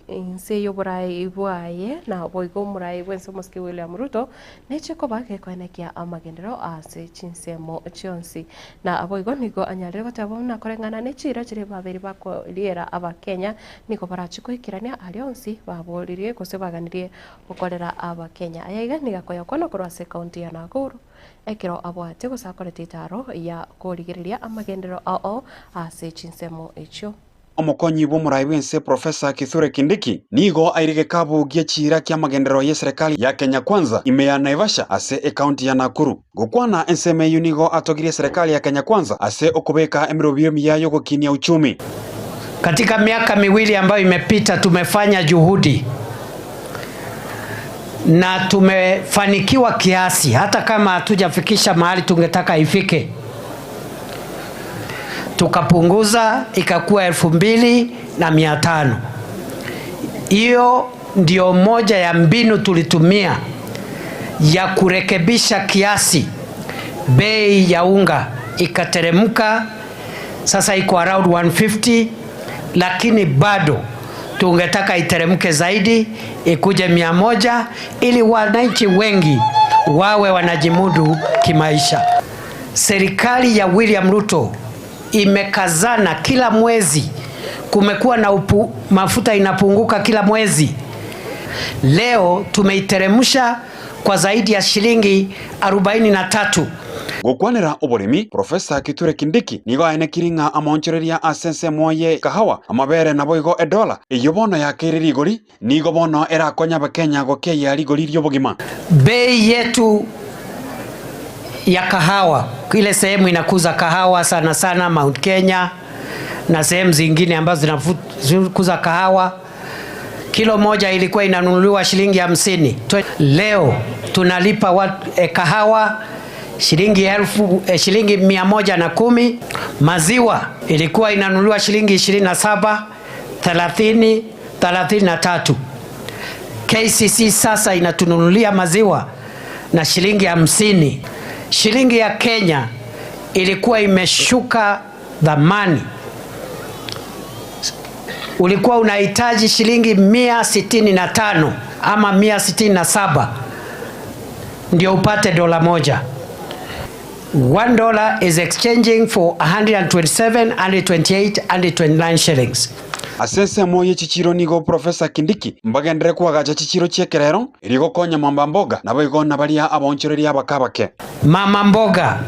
ensi yoburai bwaye na boigo murai wenso muske William Ruto neche ko bake kwenekia amagendero ase chinsemo chionsi na aboigo nigo anyarire gotabona korengana nechira chire babiri bako liera aba Kenya niko barachiko ikirania alionsi babolirie kosebaganirie gukorera aba Kenya ayaga nigakoya kono kurase county ya Nakuru ekiro abwate gusakorete itaro ya kurigiriria amagendero ao ase chinsemo echo omukonyi bw'omurai bwense Professor Kithure Kindiki nigo airige kabugia chira kia magendero ya serikali ya Kenya Kwanza ime ya Naivasha ase ekaunti ya Nakuru gukwana enseme nigo atogirie serikali ya Kenya Kwanza ase okubeka emirobio miyayo gukinia uchumi. Katika miaka miwili ambayo imepita tumefanya juhudi na tumefanikiwa kiasi, hata kama hatujafikisha mahali tungetaka ifike. Tukapunguza ikakuwa 2,500. Hiyo ndio moja ya mbinu tulitumia ya kurekebisha kiasi bei ya unga, ikateremka sasa iko around 150, lakini bado tungetaka iteremke zaidi ikuje 100 ili wananchi wengi wawe wanajimudu kimaisha. Serikali ya William Ruto imekazana, kila mwezi kumekuwa na mafuta inapunguka kila mwezi. Leo tumeiteremsha kwa zaidi ya shilingi 43. Gukwanira oborimi Professor Kithure Kindiki nigo aine kiringa amonchereria asense moye kahawa amabere na boigo $1 iyobono ya kiriri gori nigo bono era konya bakenya goke ya rigori ryobogima. Bei yetu ya kahawa, ile sehemu inakuza kahawa sana sana Mount Kenya na sehemu zingine ambazo zinakuza kahawa, kilo moja ilikuwa inanunuliwa shilingi 50. Leo tunalipa kahawa shilingi 110. Maziwa ilikuwa inanunuliwa shilingi 27, 30, 33. KCC sasa inatununulia maziwa na shilingi 50. Shilingi ya Kenya ilikuwa imeshuka dhamani. Ulikuwa unahitaji shilingi 165 ama 167 ndio upate dola moja. $1 is exchanging for 127, 128, 129 shillings. Asense moye chichiro nigo Professor Kindiki mbagendere kwagacha chichiro chiekerero irigo konya mamba mboga nabo igona balia abonchereria bakabake. Mama mboga,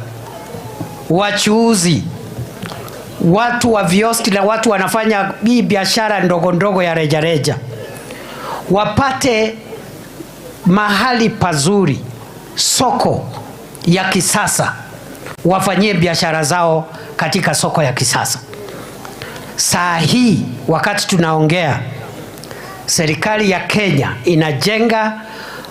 wachuuzi, watu wa vioski na watu wanafanya hii biashara ndogo ndogo ya rejareja wapate mahali pazuri, soko ya kisasa, wafanyie biashara zao katika soko ya kisasa. Saa hii wakati tunaongea, serikali ya Kenya inajenga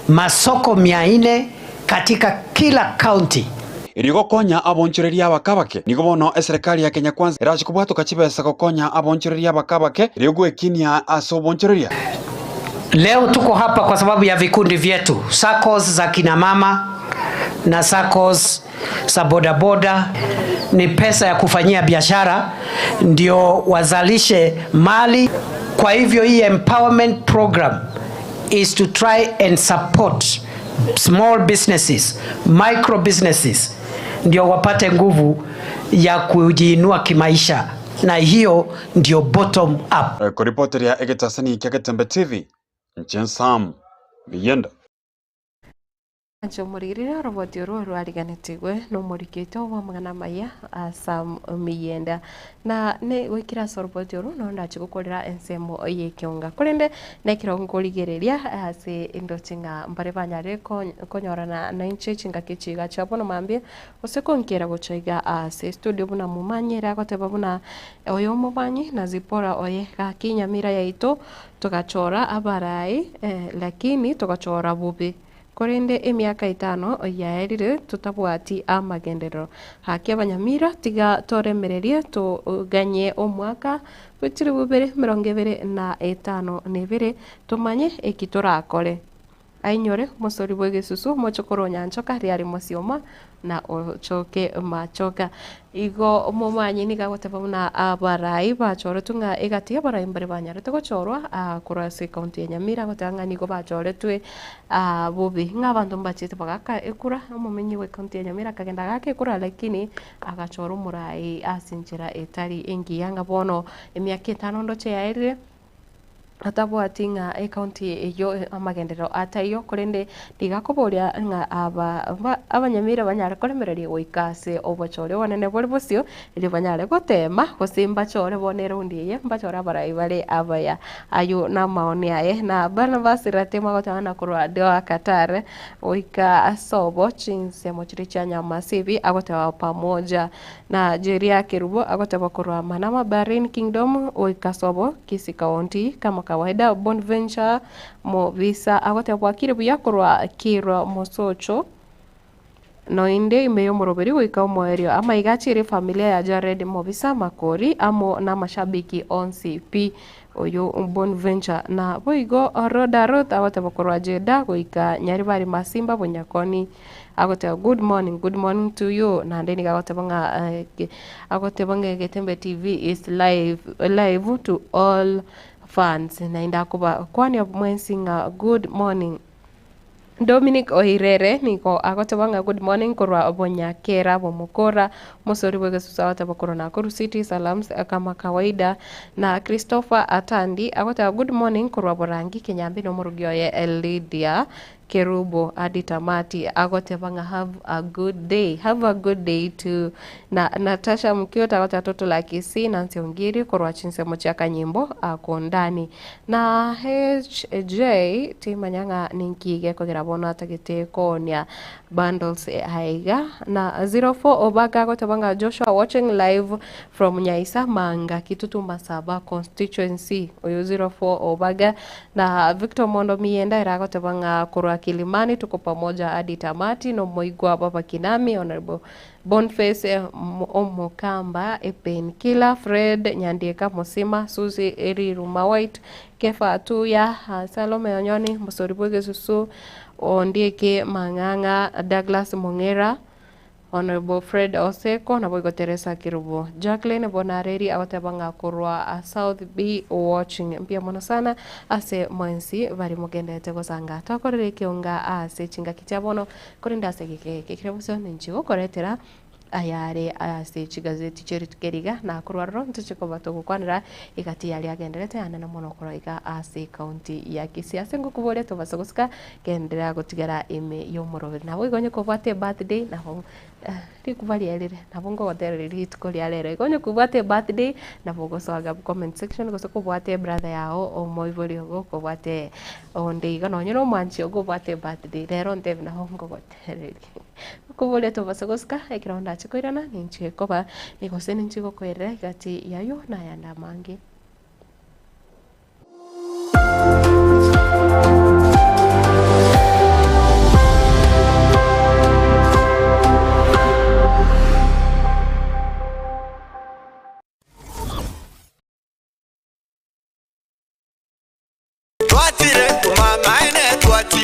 masoko 400 katika kila county. Irigo konya abonchereria bakabake nigo bono serikali ya Kenya Kwanza irachikubwato kachibesa kokonya abonchereria bakabake irigo ekinia aso bonchereria. Leo tuko hapa kwa sababu ya vikundi vyetu, SACCOS za kina mama na SACCOS za bodaboda. Ni pesa ya kufanyia biashara ndio wazalishe mali. Kwa hivyo hii empowerment program is to try and support small businesses, micro businesses ndio wapate nguvu ya kujiinua kimaisha, na hiyo ndio bottom up. Kuripoti ya Egetasani kia Ketembe TV, Sam Miyenda. Ancho muririra roboti uru ariganitigwe no murikito wa magana maya Sam Miyenda na ne wikira roboti uru no ndachi gukorera ensemo yekionga kurinde nekiro ngoligereria ase indochinga mbare banyare konyorana na inche chinga kichiga chabono mambie osekonkera gochiga ase studio buna mumanyira goteba buna oyo mubanyi na zipora oye ka kinyamira yaito tugachora abarai lakini tugachora bubi korende emiaka 5 yaerire tutabwati amagendero haki abanyamira tiga toremererie tuganye omwaka witiri bubere 2025 nebere tumanye ekitorakore ainyore musori bwegesusu mochokoro nyanchoka riari mosioma na ochoke machoka igo momanyi niga goteba na abarai bachore tunga egati abarai mbere banyare togochorwa kurase county ya Nyamira gotanga nigo bachore twe bobi ngabantu mbachite bagaka ekura omumenyi we county ya Nyamira kagenda gake ekura lakini agachoro murai asinjira etari engiyanga bono emiaka 5 ndoche yaire atabwatinga county eyo amagendero atayo kurende digakoboria nga abanyamira banyare koremereri goikase obochore wanene bori bosio iri banyare gotema gosimba chore bonera undiye mbachora barai bare abaya ayo na maoni aye na Barnabas ratema gotana kurwa dio akatare oika asobo chinse mochiri chanya masivi agotewa pamoja na Jeria Kerubo agotewa kurwa Manama Barin Kingdom oika sobo Kisii County kama kawaida Bonventure mo visa agotewa kiribu yakorwa Kiro Mosocho no inde imeyo moroberi wika mwerio ama igachire familia ya Jared Movisa Makori amo na mashabiki on CP oyo Bonventure na boigo Roda Road agotewa kurwa Jeda goika Nyaribari Masimba Bonyakoni agotewa good morning to you na ndeni agotewa Getembe TV is live to all fans na indakuba kwani mwensinga good morning Dominic Oirere niko agotewa good morning kurwa Obonyakera Bomukora musori bwegesusa agotewa korona Kuru City salams kama kawaida na Christopher Atandi agotewa good morning kurwa Borangi Kenyambi no murugio ye Lydia Kerubo aditamati agotewa have a good day to na Natasha Mkiota agotewa toto la Kisii na Nsiongiri kurwa chinse mochaka nyimbo akondani na HJ timanyanga ninkige kogera bono atagite konia bundles haiga na 04 Obaga agotewa Joshua watching live from Nyaisa Manga Kitutu Masaba constituency oyo 04 Obaga na Victor Mondo Miyenda iragotewa kurwa Kilimani tuko pamoja hadi tamati no moigwa baba Kinami honorable Boniface Omokamba Epen Killer Fred Nyandieka Musima Suzy Eriruma White Kefa Atuya Salome Onyoni Musori Bwegesusu Ondieke Manganga Douglas Mongera Honorable Fred Oseko na boigo Teresa Kirubo Jacqueline Bonareri agotewa kurwa South B watching pia mona sana ase mwensi bari mugendete gosanga tokorere kionga ase chinga kichabono kurinda ase kikrebuso ninchigo koretera ayare ase chigazeti cheri tukeriga na kurwa ronto chikoba tugukwanira igati yali agenderete anana mono koroiga ase county ya Kisii ase ngukubore tobasogoska gendera gutigara ime yo moroberi nabo igonye kubate birthday nabo rikubali erire nabo ngo goterere ritko lyarere igonye kubate birthday nabo gosoga comment section gosokubate brother yao omoibori ogo kubate onde igano nyino manchi ogo bate birthday rero ndebe nabo ngo goterere kubole tobasogoska ekronda chikoirana ninche koba nikose ninchigo koere gati yayo na yanda mangi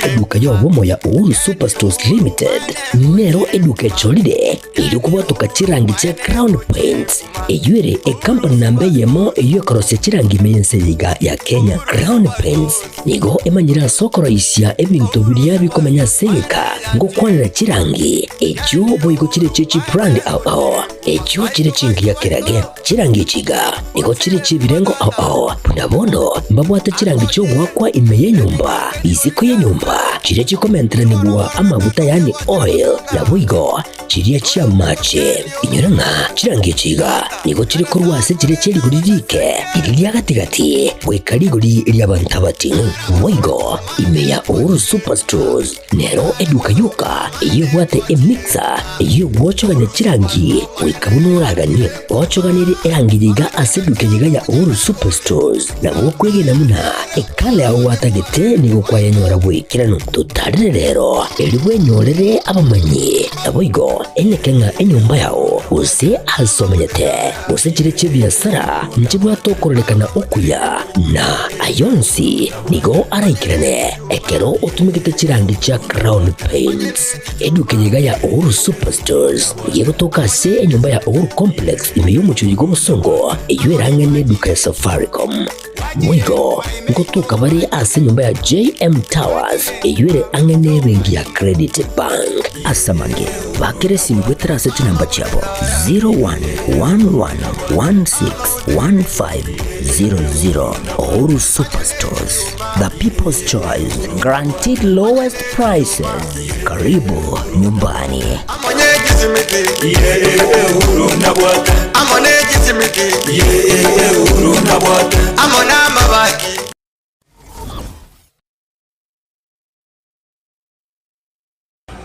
Eduka ya Obomo ya Uhuru Superstores Limited nero eduka echolide iri kubatuka chirangi cha Crown Paints eyure company nambe yemo iyo korose chirangi mense yiga ya Kenya. Crown Paints nigo emanyira sokoroisia ebintu biria bikomenya senka ngokwanira chirangi ekyo boigo chire chechi brand ao ekyo chire chingia kirage chirangi chiga nigo chire chibirengo ao nabondo mbabwate chirangi cyo gwakwa imeye nyumba iziko ye nyumba chire chikomentra nigwa amavuta yani oil na boigo chiriya chia mache inyoranga chirangi chiga nigo chire korwase chire cheri guririke iriya gatigati wekarigori lyabantabati boigo imeya Uhuru Superstores nero eduka yuka iyo bwate emixer iyo gwochoganya chirangi wekabunuragani gwochoganire erangiyiga aseduke yiga ya Uhuru Superstores na gwokwege namuna ekale aho watagete nigo kwayanyora bwikirano tutarire rero eliwe nyorere abamanyi aboigo enekenga enyumba yao use asomanyete use chire chibiasara nchibwa tokorolekana ukuya na ayonsi nigo araikirane ekero utumikite chirangi cha Crown Paints eduke yiga ya Uhuru Superstores yego toka se enyumba ya Uhuru Complex imeyumucho yigo musongo eywerangane duka ya Safaricom mwigo ngotuka bari ase nyumba ya JM Towers eyure angane bengi ya Credit Bank asamange bakere simbwetera seti namba chabo 0111161500 Uhuru Superstores, the people's choice, guaranteed lowest prices. Karibu nyumbani.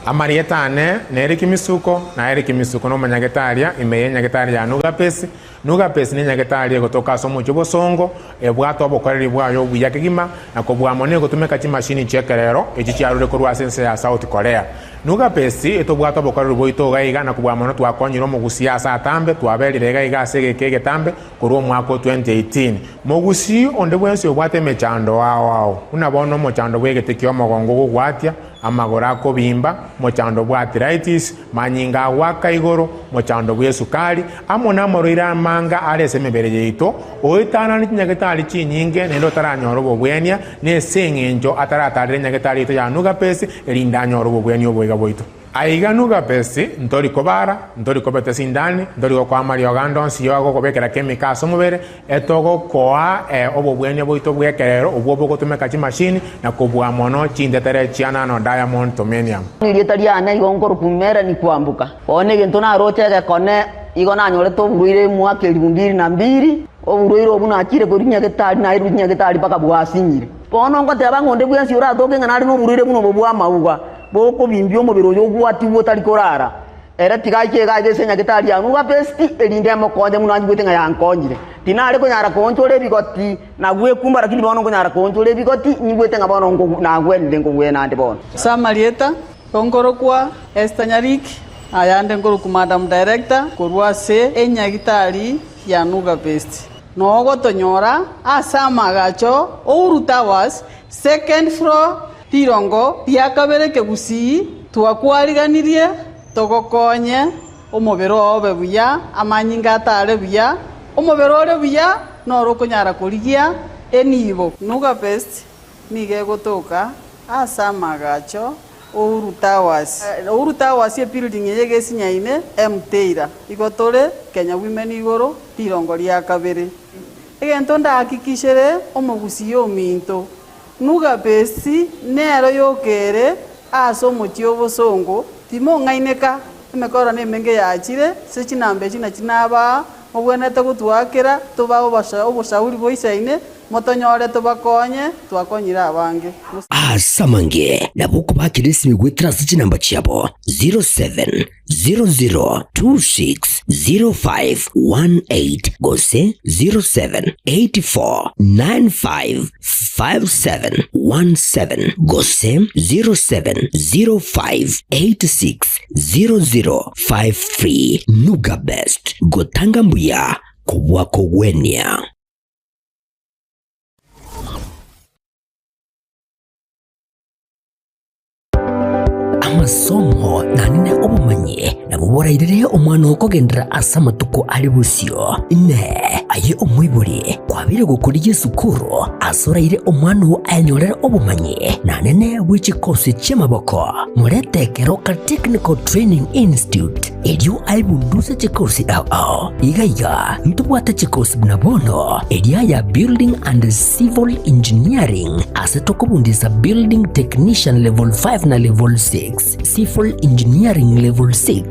Amarietane neri kimisuko na eri kimisuko no manyagetaria imeye nyagetaria ya nuga pesi ni nyagetaria gotoka somo chubo songo ebwato bokoreri bwayo buyakigima na kobwamone gotumeka chi machine chekerero echichiarure korwa sense ya South Korea nuga pesi etobwato bokoreri boito gaiga na kobwamone twakonyiro mugusia asa tambe twaberire gaiga asege kege tambe korwa mwako 2018 mugusi onde bwense obwate mechando wao unabono mochando bwegetekyo mogongo gugwatia amagora ko bimba mochando bwa arthritis manyinga waka igoro mochando bwa sukari amona moroira manga arese mebere yeito oitana ni nyagetari chinyinge nendo taranyoro bobwenia ne sengenjo ataratarire nyagetari to ya nuga pesi erinda nyoro bobwenia obwega boito aiga nuga pesi ntori kobara ntori kobete sindani ntori kwa Mario Gandonsi yogo kobekera chemical somubere etogo koa obobwenia boito bwekerero obwo gotumeka chi machine na kobwa mono chindetere chiana no diamond tomenium nilitaria ana igongoro kumera ni kwambuka one gento na rochege kone igona nyore to buire mwaka 2002 oburuire obuna akire korinya getari na irunya getari paka bwasinyire pono ngote abangonde bwensi ura doge nganari no buruire buno bobwa mauga boko bimbyo mubiro yo gwati wotari korara era tigaike gaje senya getari ya nuga pesti elinde mokonde munanyi gwete nga yankonyire tinare ko nyara konchore bigoti na gwe kumba lakini bono ko nyara konchore bigoti nyigwete nga bono ngo na gwende ngo gwe nande bono Samarieta kongoro kwa Estanyarik ayande ngoro ku Madam Director korwase enyagitari ya nuga pesti nogo tonyora asama gacho Uhuru Towers second floor tirongo tiakabere kegusi twakwariganirie togokonye omobero obe buya amanyinga atare buya omobero ore buya noro konyara kurigia enibo nuga pest nige gotoka asama gacho Uhuru Towers ye building yege sinyaine mteira igotore Kenya Women igoro tirongo ria kabere egento ndakikishere omogusi yo minto nuga pesi nero yokere aso mochio bosongo timo ngaineka emekora nemenge yachire sechinambe china chinaba obwenete gutwakira tuba oboshauri boisaine motonyore tubakonye twakonyira abange asamange nabuko bakirisi gwetira sechinamba chiabo 0700260518 gose 0784955717 gose 0705860053 Nuga Best gotanga mbuya kubwa kogwenia amasomo nanine obumanye nabo borairire omwana okogendera asa matuko ali busio ne aye omwiburi kwabire gukuriye sukuru asoraire omwana anyorera obumanyi na nene w'ekikosi ky'amaboko murete Keroka Technical Training Institute elio aibunduse chikosi ao igaiga ntubwata chikosi bnabono elia ya Building and Civil Engineering asetokobundisa Building Technician Level 5 na Level 6, Civil Engineering Level 6,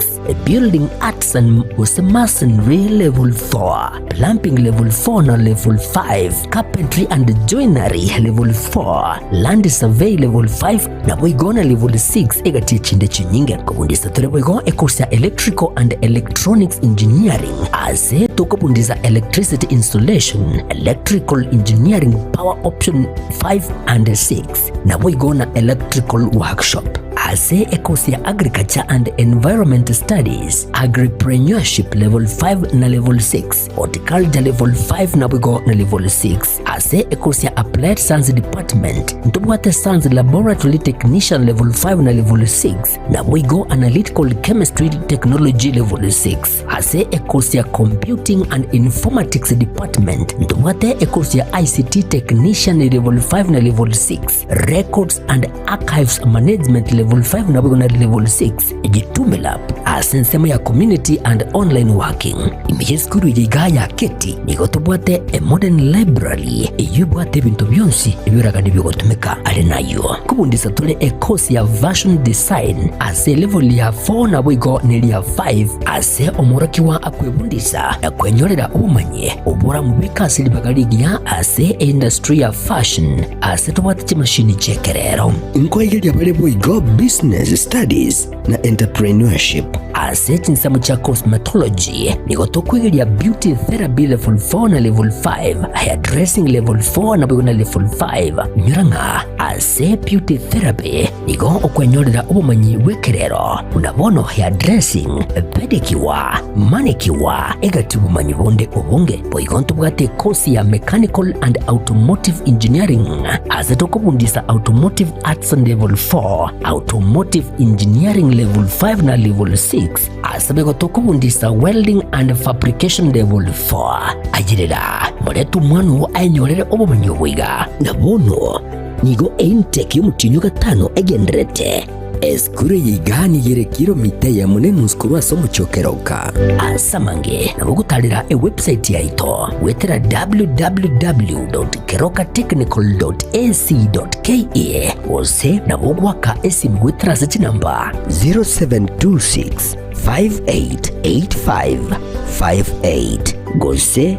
Building Arts and Masonry Level 4, Plumbing Level 4 na Level 5, Carpentry and Joinery Level 4, Land Survey Level 5 na boigona Level 6 egati chinde chinyinge kubundisa tole boigo ekosa Electrical and Electronics Engineering ase tokobundisa Electricity Installation, Electrical Engineering Power Option 5 and 6 na boigona Electrical Workshop ase ekosia Agriculture and Environment Studies, Agripreneurship Level 5 na Level 6, Horticulture Level 5 na boigo na Level 6 ase ekosia Applied Science Department ntubwate Science Laboratory Technician Level 5 na Level 6 na boigo Analytical Chemistry Technology Level 6 ase ekosia Computing and Informatics Department ntubwate ekosia ICT Technician Level 5 na Level 6, Records and Archives Management Level 5 na boigo na Level 6 ejitumela asensema ya Community and Online Working imejeskuru yigaya keti nigotubwate a Modern Library eyubwate bintu byonsi ebiraga nibyogotumeka ali nayo kubundisa tole ekosi ya Version Design ase level ya 4 na boigo neli ya 5 ase omorakiwa akwebundisa na kwenyorera ubumanyi obora mubikasi libagaligia ase industry ya fashion ase tubwate chimashini chekerero inkoigelia bale boigo Business Studies na Entrepreneurship ase chinsamo cha Cosmetology nigotokwigelia Beauty Therapy Level 4 na Level 5, Hairdressing Level 4 na boigo na Level 5 nyoranga ase Beauty Therapy nigo okwenyorera ubumanyi wekerero unabono Hairdressing, Pedicure, Manicure egati ubumanyi bonde obonge boigo ntubwate kosi ya Mechanical and Automotive Engineering ase tokobundisa Automotive Arts Level 4, Automotive Engineering Level 5 na Level 6 asabego tokobundisa Welding and Fabrication Level 4 ajirira moretu mwanu ainyorere obumanyi obwiga nabono nigo intake y'umutinyo gatano egenderete eskure yigani yere kilomita ya munene uskuru asomo chokeroka asamange nabo gutalira website yaito wetera www.kerokatechnical.ac.ke ose nabo gwaka esimu wetera search number 0726 588558 gose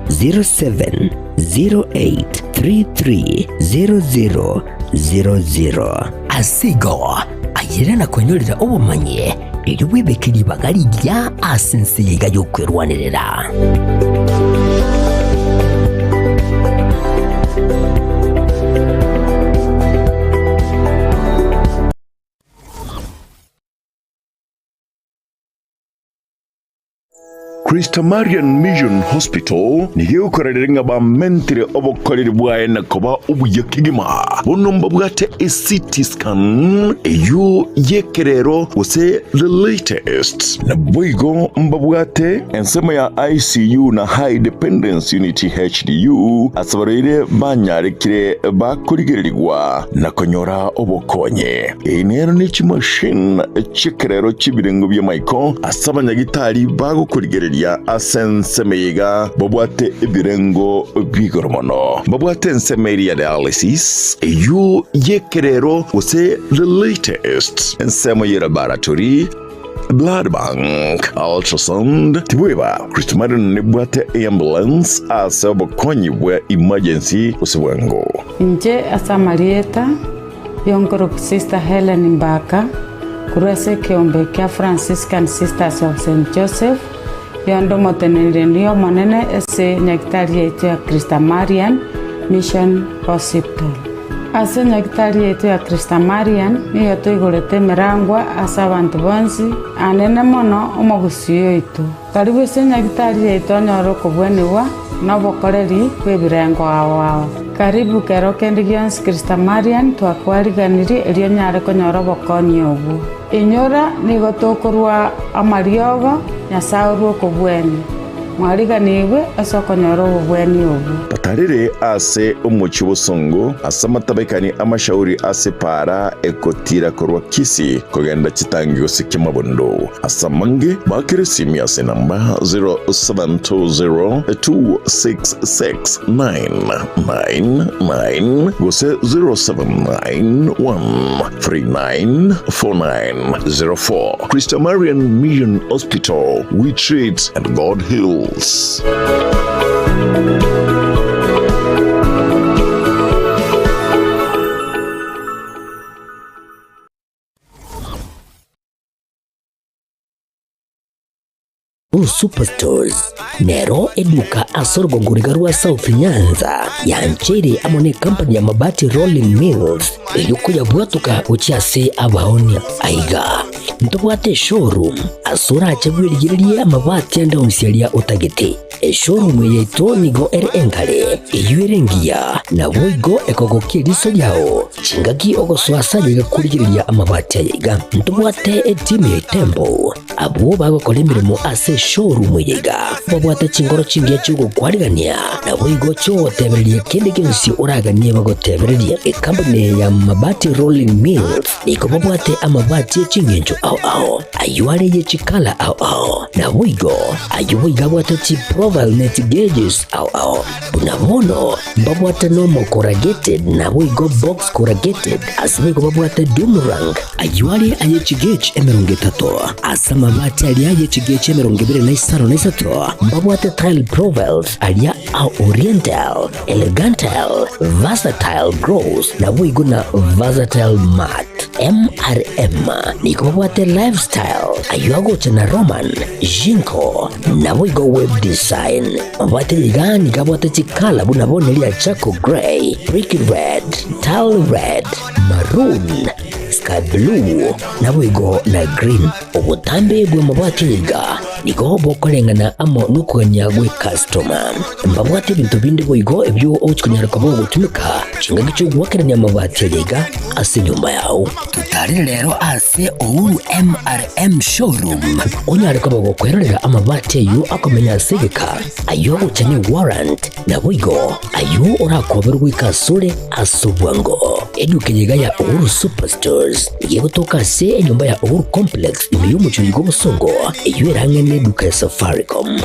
0708330000 asigo ayire na kwenyorera obumanyi iri wibekiri bagari ya asense yiga yo kwerwanirira Christa Marian Mission Hospital nigeukorera ba mentire obokorera bwaye nakoba ubuyakigima bonomba bwate a CT scan eyo yekerero ose the latest na boigo mbabwate ensema ya ICU na high dependence unit HDU asabarire banyarekire bakurigirirwa na konyora obokonye enero ni machine chekerero chibirengo bya Michael asabanyagitari bagukurigirirwa asensemeiga babwate ibirengo bigoromono babwate ensemeri ya dialysis eyo yekerero ose the latest ensemo ya laboratory blood bank ultrasound tibweba Christa Marian nebwate ambulance asaba konyibwe emergency usibwengo nje asamarieta yongoro Sister Helen Mbaka kurese kiombe kia Franciscan Sisters of St. Joseph yondo motenere niyo monene ese nyaktari yetu ya Christa Marian Mission Hospital ase nyaktari yetu ya Christa Marian niyo tuigurete merangwa asa abantu bonsi anene mono omogusiyo itu karibu ese nyaktari yetu nyoro kubwenewa nobokoreri kwebirengo awao karibu kero kendigions Christa Marian twakwariganiri elio nyare konyoro bokoni obu inyora nigotokorwa amariogo nyasaurwo kubweni mwariganigwe asokonyora obweni obu patarire ase omochi bosongo asamatabekani amashauri ase para ekotira korwa kisi kogenda chitangio sikemabondo asamange bakiresimi ase namba 0720266999 gose 0791394904. Christa Marian Mission Hospital, we treat and God heals. Superstores Nero eduka asorgo ngurigarua South Nyanza yanchere amone company ya mabati Rolling Mills elikuya bwatuka uchiase abaonia aiga ntobwate showroom asura achabwirigirie amabati anda unsialia utagete showroom yeto nigo enkale eyuerengia na boigo ekogokie riso yao chingaki ogoswasa yiga kurigiriria amabati aiga ntobwate team Tembo abo bagokora mirimo ase showroom yiga babwate chingoro chingia chugo kwarigania na boigo cho tebererie kende kensi uraganie bagotebererie company ya mabati Rolling Mills niko babwate amabati chingenjo ao ayuare ye chikala ao na boigo ayuiga bwate chi profile net gauges ao unamono babwate normal corrugated na boigo box corrugated asimigo babwate Dumarang ayuare aye chigage emerongetato asama mabati alia ye chigage emerongebe na isaro na isato babwate tile profiles alia au oriental elegantal versatile gross na boigo na versatile mat MRM niko babwate lifestyle ayuago chana Roman Jinko na boigo web design babwate ligani kabwate chikala bunabone lia Chaco Grey, Brick Red, Tile Red, Maroon, Sky Blue na boigo na green obutambe bwe mabwate liga niko bokolengana amo nukuganya gwe customer mbabwate bintu bindi boigo ebyo ochikunyara kwa bogo tumika chinga gicho gwakeranya mabwate liga ase nyumba yao tutari lero ase Ouru MRM showroom onyare kwa bogo kwerera amabwate yu akomenya segeka ayo uchane warrant na boigo ayo orakoberwa ikasure asubwango edukenyiga ya Ouru Superstores yegotoka se nyumba ya Ouru Complex imeyumucho yigo busongo eyuerangene duka ya Safaricom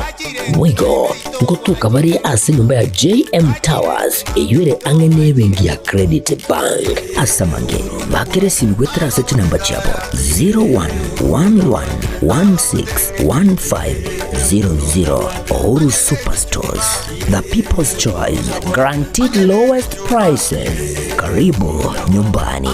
boigo ngotoka bari ase nyumba ya JM Towers eyuere angene bengi ya Credit Bank asamange bakere simgwetera seti namba chabo 0111161500 Ouru Superstores, the people's choice, guaranteed lowest prices. Karibu nyumbani.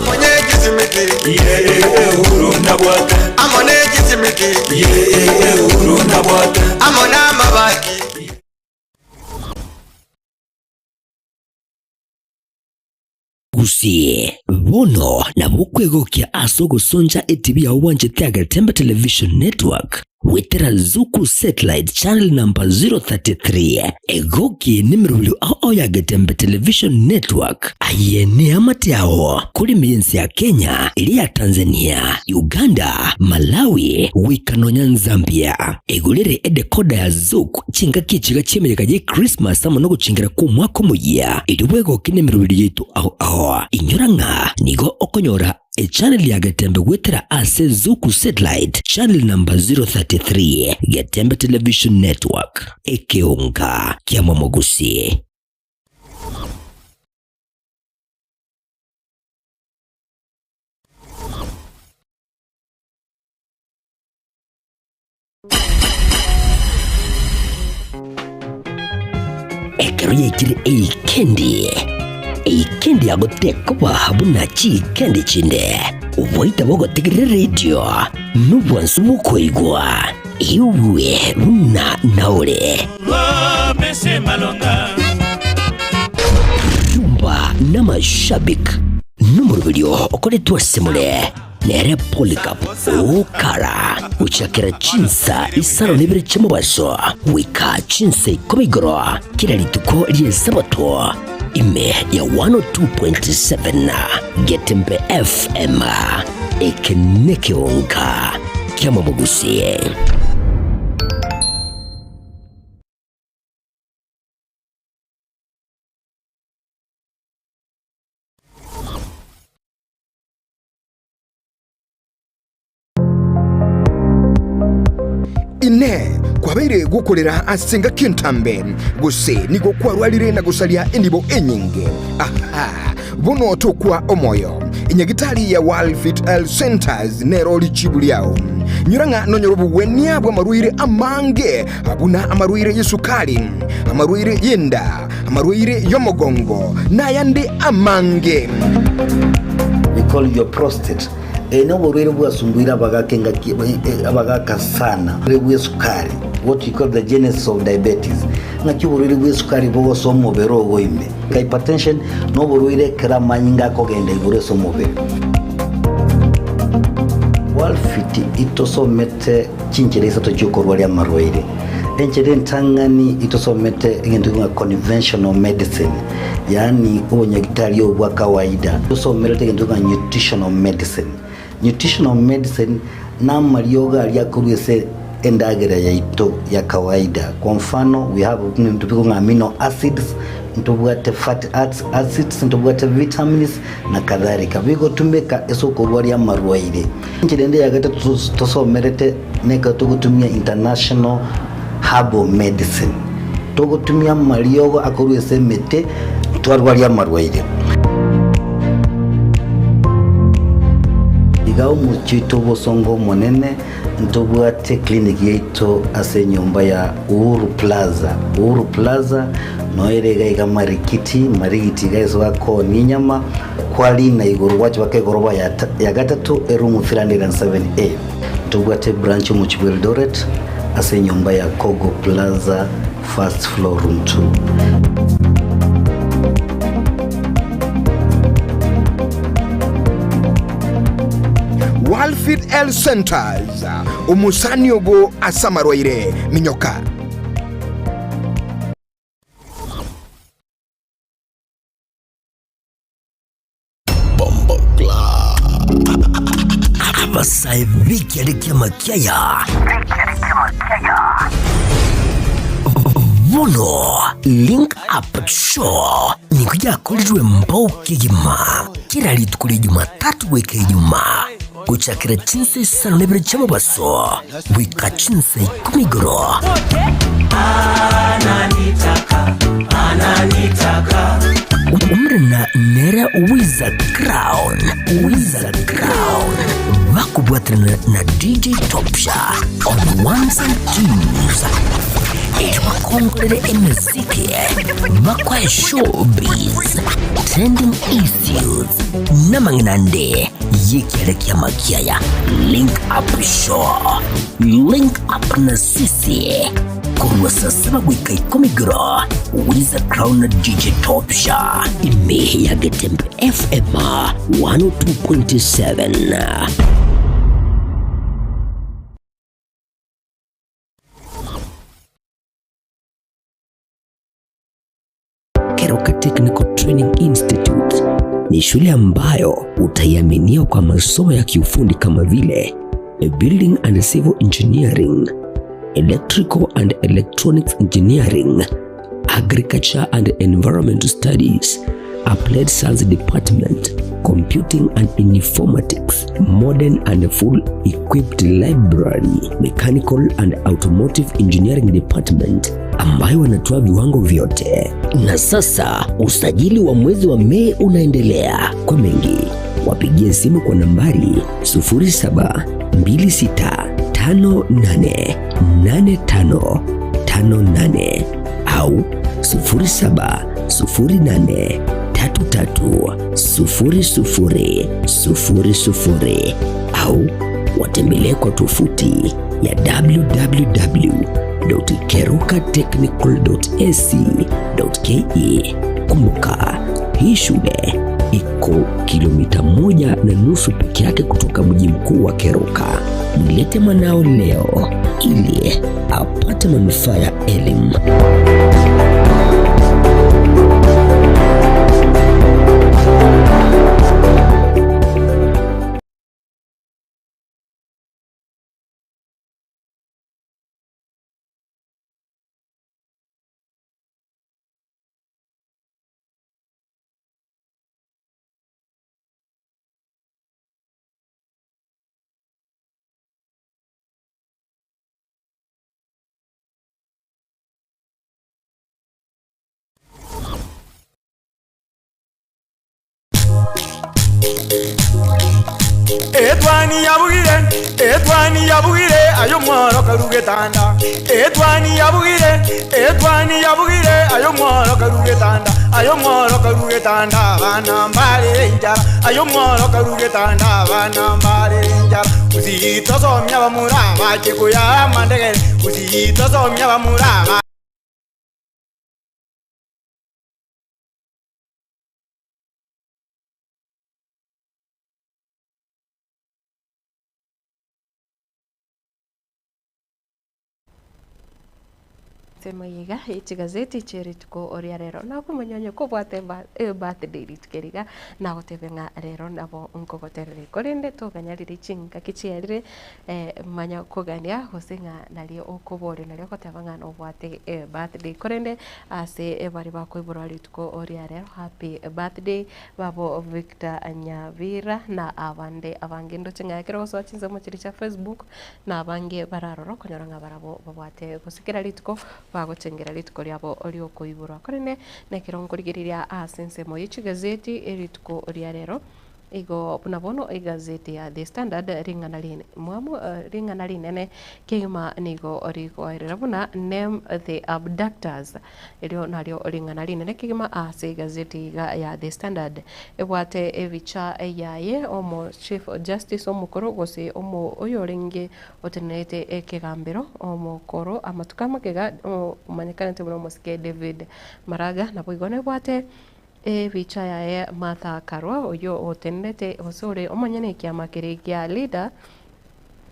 Gusie bono na bukwegokia asogo sonja TV ya uwanje Tiaga Tembe Television Network wetera Zuku Satellite Channel number 033 egoki nimrulu ao ya Getembe Television Network ayene amati yao kuri miensi ya Kenya, ilia Tanzania, Uganda, Malawi, Wikanonya Zambia egulere edekoda ya Zuku chinga kichiga chemereka je Christmas ama no guchingira ku mwaka muya iliwego kinemrulu yetu ao inyuranga nigo okonyora channel ya Getembe wetera ase Zuku Satellite Channel number 033 Getembe Television Network ekeonga kia Mwamogusi. Ekariye kiri Kendi agotekwa habuna chi kendi chinde uvoita bogo tigiri radio nubuansu bukoigwa iwe una naore mese malonga yumba na mashabik numero video okore tuwasemule nere Polycarp ukara uchakira chinsa isaro nibire chemubaso wika chinsa ikomigoro kira lituko liye sabato ime ya 102.7 Getembe FM ekeneke onka kia Mwamogusi. ine kwabaire gukorera asenga kintambe guse nigo kwarwalire na gusalia endibo enyinge buno tukwa omoyo inyagitali ya World Fit Health Centers neroli chibuliao nyuranga nonyorobu wenia bwa maruire amange abuna amaruire yesukali amaruire yenda amaruire yomogongo na yande amange. We call your prostate eno borwere bwasumbuira abagaka sana bwe sukari, what you call the genesis of diabetes. Ngaki borwere bwe sukari bo somo bero goime hypertension no borwere kramanyinga kogenda ibure somo be. Walfiti itosomete chinchereza tochukorwa lya marwaire enchede ntangani itosomete ngende nga conventional medicine, yani ubunyagitali obwa kawaida. Itosomete ngende nga nutritional medicine. Nutritional medicine namalioga aliakurwese endagera ya ito ya kawaida. Kwa mfano we have ntubiko amino acids, ntubwate fatty acids, ntubwate vitamins na kadhalika. Bigo tumeka esokorwa lya marwaire. Nchirende ya gata tosomerete neka tugutumia international herbal medicine. Tugutumia maliogo akurwese mete twarwa lya marwaire. Igao muchito bosongo monene ntobwate clinic yeito ase nyumba ya Uhuru Plaza. Uhuru Plaza noerega iga marikiti gaiso wako ninyama kwali na igoro wacho wake goroba ya gatatu room 307A. Ntobwate branch mu Eldoret ase nyumba ya Kogo Plaza first floor room 2. World Fit Health Centers umusani ogo asamarwaire minyoka. Abasaye biki alikia makiaya Bono Link Up Show ni kuja kulijwe mbao kigima kira litukuli Jumatatu weke Ijumaa kuchakira chinse sana nebere chama baso wika chinse kumigoro umrena nera Wizard Crown wakubwatana na DJ Topsha on ones and twos. Makongolele emiziki makwa showbiz trending issues namanginande yekielekea makiaya. Link Up Show, link up na sisi kuruwa sasaba wika ikomigro Wizard Crown na DJ Topsha imehe ya Getembe FM 102.7. Keroka Technical Training Institute ni shule ambayo utaiaminia kwa masomo ya kiufundi kama vile Building and Civil Engineering, Electrical and Electronics Engineering, Agriculture and Environmental Studies, Applied Science Department, Computing and Informatics, Modern and Full Equipped Library, Mechanical and Automotive Engineering Department, ambayo wanatoa viwango vyote. Na sasa usajili wa mwezi wa Mei unaendelea. Kwa mengi wapigie simu kwa nambari 0726588558 au 0708330000 au watembelee kwa tovuti ya www.kerukatechnical.ac.ke. Kumbuka, hii shule iko kilomita 1.5 peke yake kutoka mji mkuu wa Keruka. Mlete mwanao leo ili apate manufaa ya elimu. etwani yabugire ayo mworo karugetanda etwani yabugire ayo mworo karugetanda bana mbale njara ayo mworo karugetanda bana mbale njara uzito somya bamuraba kikuya mandegere uzito somya bamuraba Mayiga ichi gazeti cherituko oria rero na kumanyonyo kubwate birthday ritukeriga na gotebenga rero nabo unkogoterere korende toganyarire chinga kichiarire manya kugania hosenga nalio okobore nalio gotebanga no bwate birthday korende ase bari bakoibura rituko oria rero happy birthday babo Victor Nyavira na abande abangendo chinga kero so chinza mochiri cha Facebook na abange bararoro konyoranga barabo babwate gusikira rituko bagotengera rituko ryabo ryo koibura korene nekirongorigiriria asense moyichi gazeti erituko rya rero igo punabono igazeti ya The Standard ringana line mwamu ringana line keima nigo origo airera buna name the abductors elio nalio ringana line nekigima ase gazeti ya The Standard ebwate evicha eyaye omo Chief Justice omukoro gose omo oyorenge otenete ekegambero omukoro amatukama kega manyakana teburo mosike David Maraga naboigone bwate vicha ya Martha Karua oyo otenete osore omanyane kiama kirikia leader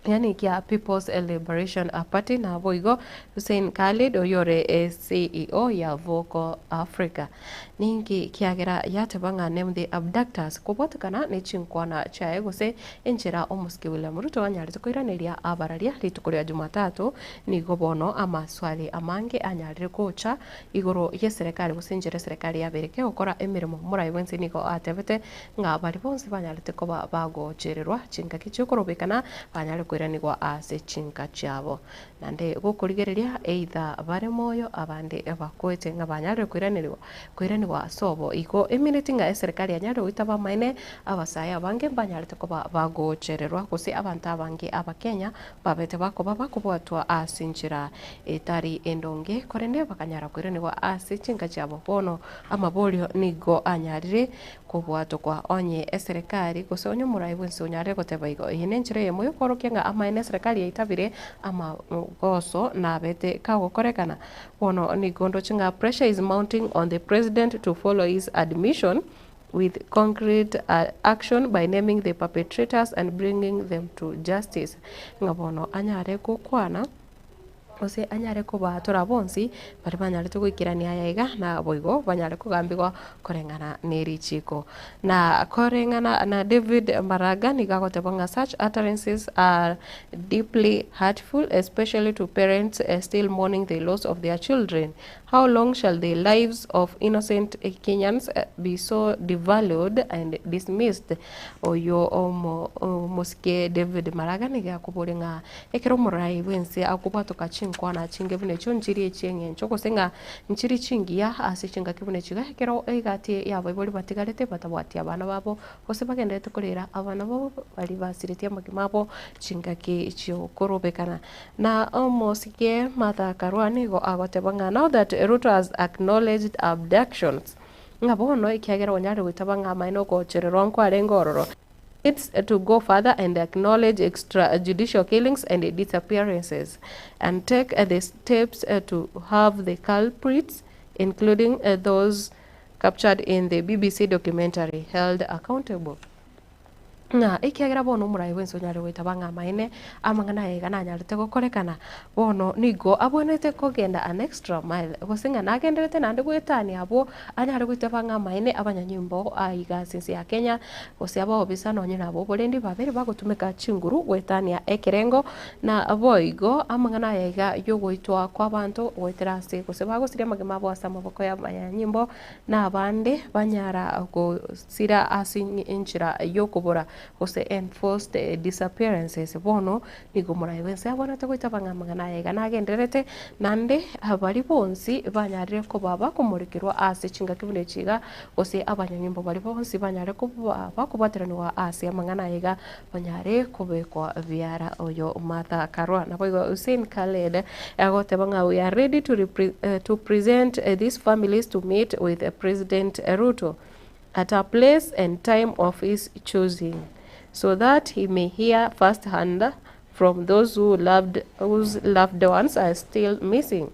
yani kia People's Liberation Party na boigo Hussein Khalid oyore CEO ya Voco Africa ningi kiagera yatebanga name the abductors kubotakana ne chinkwana chae gose enchera omuski William Ruto anyarite koiraneria abararia litukuria Jumatatu ni gobono ama swali amange anyarire kocha igoro ye serikali gusenjere serikali ya bereke okora emirimo murai wense niko atebete nga bari bonse banyarite ko bago chererwa chinga kichokorobekana banyarite koiranirwa ase chinga chabo nande gukurigereria either bare moyo abande bakwete nga banyarite koiranirwa sobo iko eminitinga serikali anyare uitaba maine abasaya bange banyarite ko bagochererwa kose abantu abange abakenya babete bako bakubwatwa asinjira etari endonge korende bakanyara kwirenwa ase chinga cyabo bono amabolio nigo anyarire kubwato kwa onye serikali kose onye murai bwense onyare goteba igo inenjire yemoyo korokenga amaine serikali yaitabire ama goso na bete kago korekana bono nigondo chinga pressure is mounting on the president to follow his admission with concrete action by naming the perpetrators and bringing them to justice ngabono anyare kukwana ose anyare ko batora bonsi bari banyare to gwikirania yaiga na boigo banyare kugambirwa korengana nerichiko na korengana na David Maraga nigagotebanga such utterances are deeply hurtful especially to parents still mourning the loss of their children. How long shall the lives of innocent Kenyans be so devalued and dismissed? Oyo moske David Maraga nigakuborenga ekero murai wense akubatoka chinkwana chinge bune chonjiri echenge choko senga nchiri chingia ase chinga kibune chiga ekero eigati yabo iboli batigarete batabwati abana babo ose bagendete kurera abana babo bali basiritie magimabo chinga ki chyo korobekana na moske Martha Karua nigo agotebanga now that Ruto has acknowledged abductions ngabono ikiagera onyare gwitabanga maino ko cherero nkware ngororo. It's to go further and acknowledge extrajudicial killings and disappearances and take the steps to have the culprits, including those captured in the BBC documentary, held accountable. Na ikiagira bono murai wenso nyare witabanga maine amangana yegana nyarite gokorekana bono nigo abonete kogenda an extra mile gosinga nagenderete nande gwetani abo anyare witabanga maine abanyanyimbo aiga sinsi ya Kenya gose abo obisano nyina abo bolendi babere bagotumeka chinguru gwetani ekerengo na aboigo amangana yega yogoitwa kwa bantu weterase gose bagosire magema abo asama boko ya nyimbo na abande banyara go sira asin inchira yokobora gose enforced disappearances bono nigo murai wense abona tagoita bangamagana yega nagenderete nande abari bonsi banyarire ko baba kumurikirwa ase chinga kibune chiga gose abanyanyimbo bari bonsi banyare ko baba kubateranwa ase amangana yega banyare kubekwa viara oyo Martha Karua na boigo Hussein Khaled agote banga we are ready to present these families to meet with President Ruto at a place and time of his choosing, so that he may hear firsthand from those whose loved ones are still missing.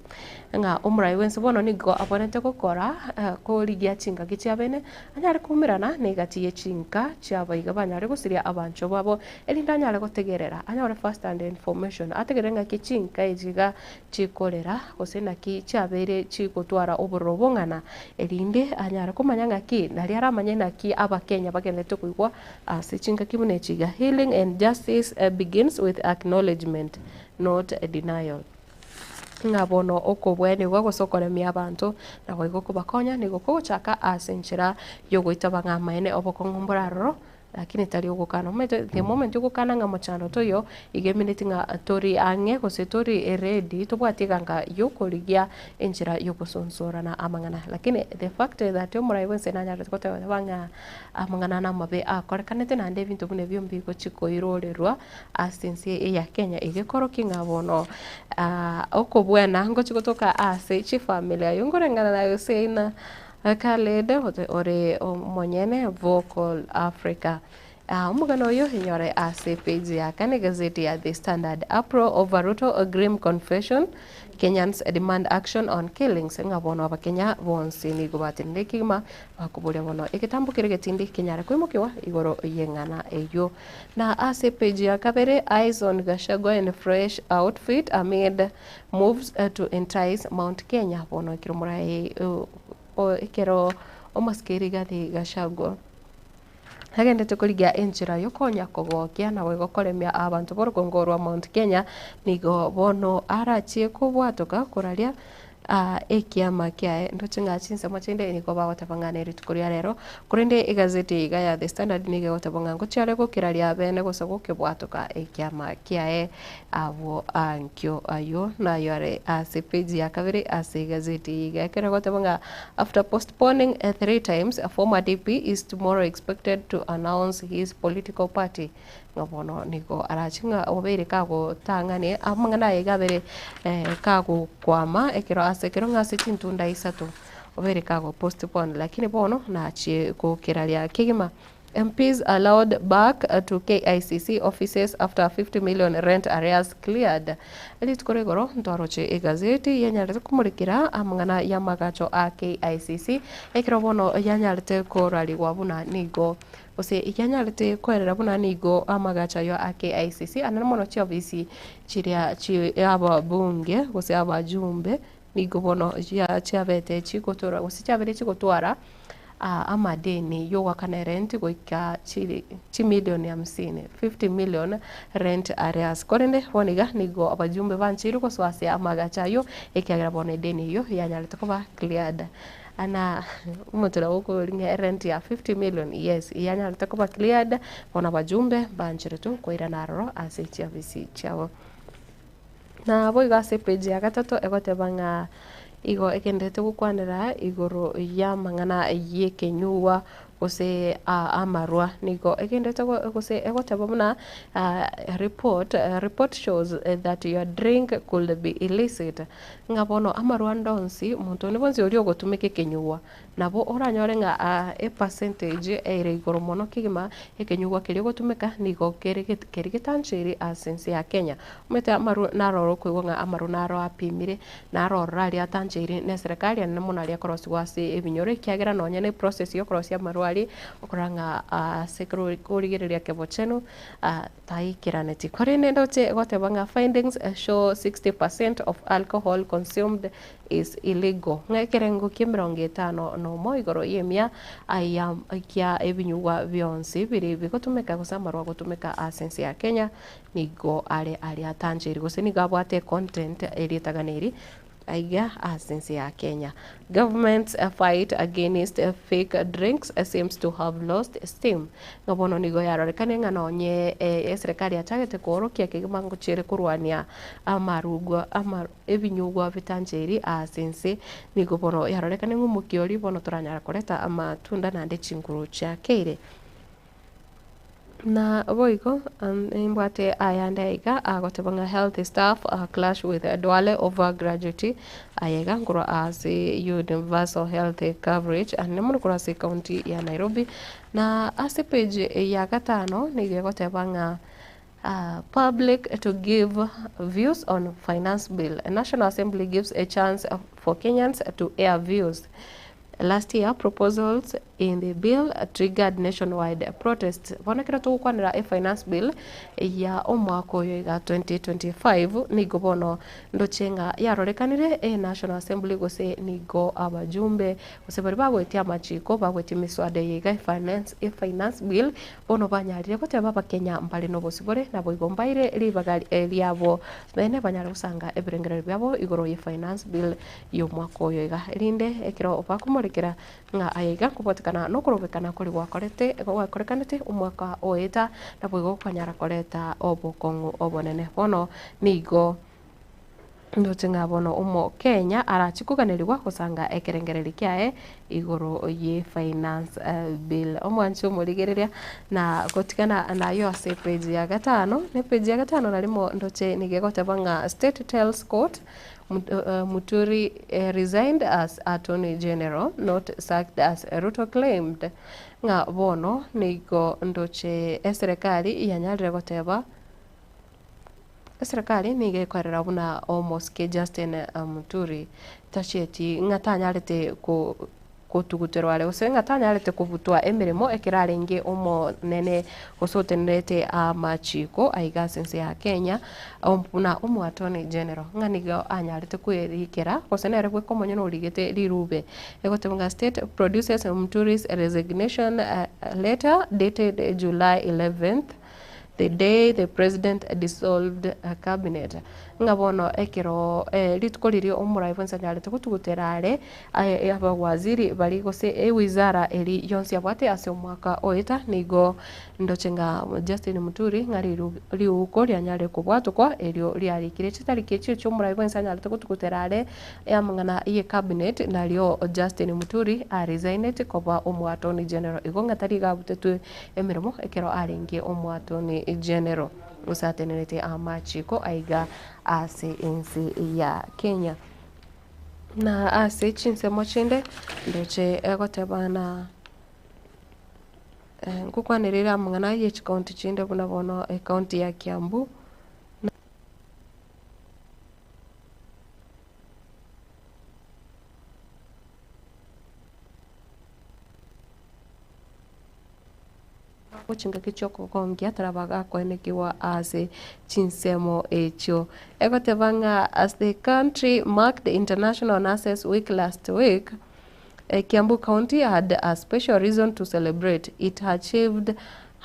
Nga umrai wense bono nigo abonete gukora kurigia chinga gichiabene anyare kumirana negatiye chinga chiabaiga banyare gusiria abancho babo elinda anyare gutegerera anyare first hand information ategerenga kichinga ejiga chikorera gusena ki chiabere chigutwara oborobongana elinde anyare kumanyanga ki nari aramanye naki abakenya bagenete kuigwa asichinga kibune chiga. Healing and justice begins with acknowledgement, not denial. Ngabono okobwene gwagosokoremia abantu na gwagokubakonya nigo kuchaka asenchira yogoita bangamaene obokongomboraro lakini tari ugukana the moment ugukana nga mochano toyo igeminiti nga tori ange gose tori ready tobwatiganga yokoligia enchira yogosonsora na amangana lakini the fact that yomurai wense nanya tkote banga amangana na mabe akorekanete na nde bintu bune byombi go chiko irorerwa asense ya Kenya igekoroki ngabono okobwena ngo chikotoka ase chi familia yongorengana na yoseina Khaled ore monyene Vocal Africa. Umugano oyo hinyore ase page ya kane gazeti ya The Standard. April over Ruto a grim confession. Kenyans demand action on killings. Ngabono abakenya bonsi ni gubatinde kima bakubulya bono ikitambo kiregetindi kenyara kwimukiwa igoro yengana eyo. Na ase page ya kabere eyes on Gachagua in a fresh outfit amid moves to entice Mount Kenya bono kiromurai ikero omaskeri gathi Gachagua hagendete kurigia enchira yokonya kogokia na wegokoremia abantu borugongorwa Mount Kenya nigo bono arachie kubwatoka kuraria ekiama kia ndochinga chinsa machende niko bagotabangana ritukuria rero kurinde igazeti iga ya The Standard nige gotabanga ngo chiare gukiraria bene gosogoke bwatoka ekiama kia abo ankyo ayo na yare ase page ya kabiri ase gazeti iga kera gotabanga after postponing 3 times a former DP is tomorrow expected to announce his political party. Ngabono niko arachinga obere kago tangane amangana igabere kago kwama ekero asekero ngase chintunda isatu obere kago postpone lakini bono na achie kukiralia kigima. MPs allowed back to KICC offices after 50 million rent arrears cleared. Elitkoregoro ntwaroche egazeti yanyarete kumurikira amangana ya magacho a KICC ekero bono yanyarete korali wabuna nigo ose ikanyarete kwerera buna nigo amagacha yo AKICC ananamono chiobisi chiria aba bunge gose aba jumbe nigo bono ya chiabete chikotora gose chiabete chikotwara amadeni yo wakana rent goika chi milioni 50 million rent arrears korende boniga nigo abajumbe banchiru ko swase amagacha yo ekiagira bone deni yo yanyarete kuba cleared ana umutura woko linga rent ya 50 million yes yanya litakuba cleared bona bajumbe banchiretu koira naroro asechia visi chao na boiga se page ya gatatu egote banga igo ekendete gukwanira igoro ya mangana yekenyuwa gose amarwa nigo ekendete gose egote bamuna report shows that your drink could be illicit ngabono amarwa ndonsi muntu ni bonzi uri ogotumike kenyuwa nabo oranyore nga a percentage ere igoro mono kigima ekenyuwa kiri gotumika nigo kerigetanchiri asense ya Kenya umete amaru naroro kwigwa nga amaru naro apimire naro rali atanchiri ne serikali na munali akorosi wase ebinyore kiagera nonye ne process yo korosi amarwali okoranga security kurigereria kebochenu taikiraneti korene ndoche gote banga findings show 60% of alcohol consumed is illegal ngekerengo kimrongetano no moigoro yemia ayam kia ebinyuwa byonsi biri bikotumeka gusamarwa gutumeka asense ya Kenya nigo ale atanjiri gose nigabwate content eritaganiri aiga asensi ya Kenya. Government's fight against fake drinks seems to have lost steam. Ngabono nigo yarorekane nganonye serikali yatagete korokia kigimango chere kurwania amarugwa ebinyugwa bitanjeri asensi nigo bono yarorekane ngumukiori bono turanyara koreta amatunda nande chinguru cha keire. Na boiko imbwate ayanda iga agotebanga health staff clash with Duale over gratuity ayega ngoro as universal health coverage anemunu kura se county ya Nairobi na as page ya gatano nigegotebanga public to give views on finance bill. A National Assembly gives a chance for Kenyans to air views. Last year, proposals in the bill triggered nationwide protests. Vonekera tukwanira a finance bill ya omwaka uyu ga 2025 nigo bono ndochenga yarorekanire a National Assembly gose nigo abajumbe gose bari bagwetia machiko bagwetia miswade yiga finance bill bono banyarire gote baba Kenya mbali no bosibore na boigombaire ribagali liabo bene banyara usanga ebirengerero byabo igoro ye finance bill yo mwaka uyu ga rinde ekiro opakumurikira nga ayiga kubotekana no kurobekana kuri gwakorekanete umwaka oeta na bwigo kwanyara koreta obukongu obonene bono nigo ndotenga bono umo Kenya arachikuganirwa kusanga ekerengereri kyae igoro ye finance bill omwanchi umurigereria na gotikana nayo ase page ya gatano ne page ya gatano narimo ndoche nigegotebanga State tells court Muturi resigned as Attorney General, not sacked as Ruto claimed. Nga bono nigo ndoche serikali yanyarire goteba serikali nige kwarira buna almost ke Justin Muturi tacheti ngatanyarite ko kutuguterwa leo senga tanyarite kuvutwa emirimo ekiraringe omo nene gosotenete amachiko aiga sense ya Kenya ompuna omo Attorney General nganigo anyarite kwirikera gosenere bwe komonyo no rigete rirube egotebanga state produces Muturi's resignation letter dated July 11th, the day the president dissolved a cabinet. Ngabono ekiro litkoliri omuraivo nsanyarite kutuguterare aba waziri bali gose wizara eri yonsi abate ase omwaka oita nigo ndochenga Justin Muturi ngari liuko lyanyare kubwatukwa elio lyarikire chitariki cyo muraivo nsanyarite kutuguterare yamangana iye cabinet nalio Justin Muturi resigned koba omu Attorney General igonga tariga butetu emirimo ekero aringe omu Attorney General usatenete amachiko aiga ase insi ya Kenya na ase chinse mochinde ndoche egotebana nkukwanirira mungana ye county chinde buna bono county ya Kiambu kuchinga kichoko kongia tarabaga kwenekiwa ase chinsemo echo egotebanga as the country marked the International Nurses Week last week. Kiambu County had a special reason to celebrate. It achieved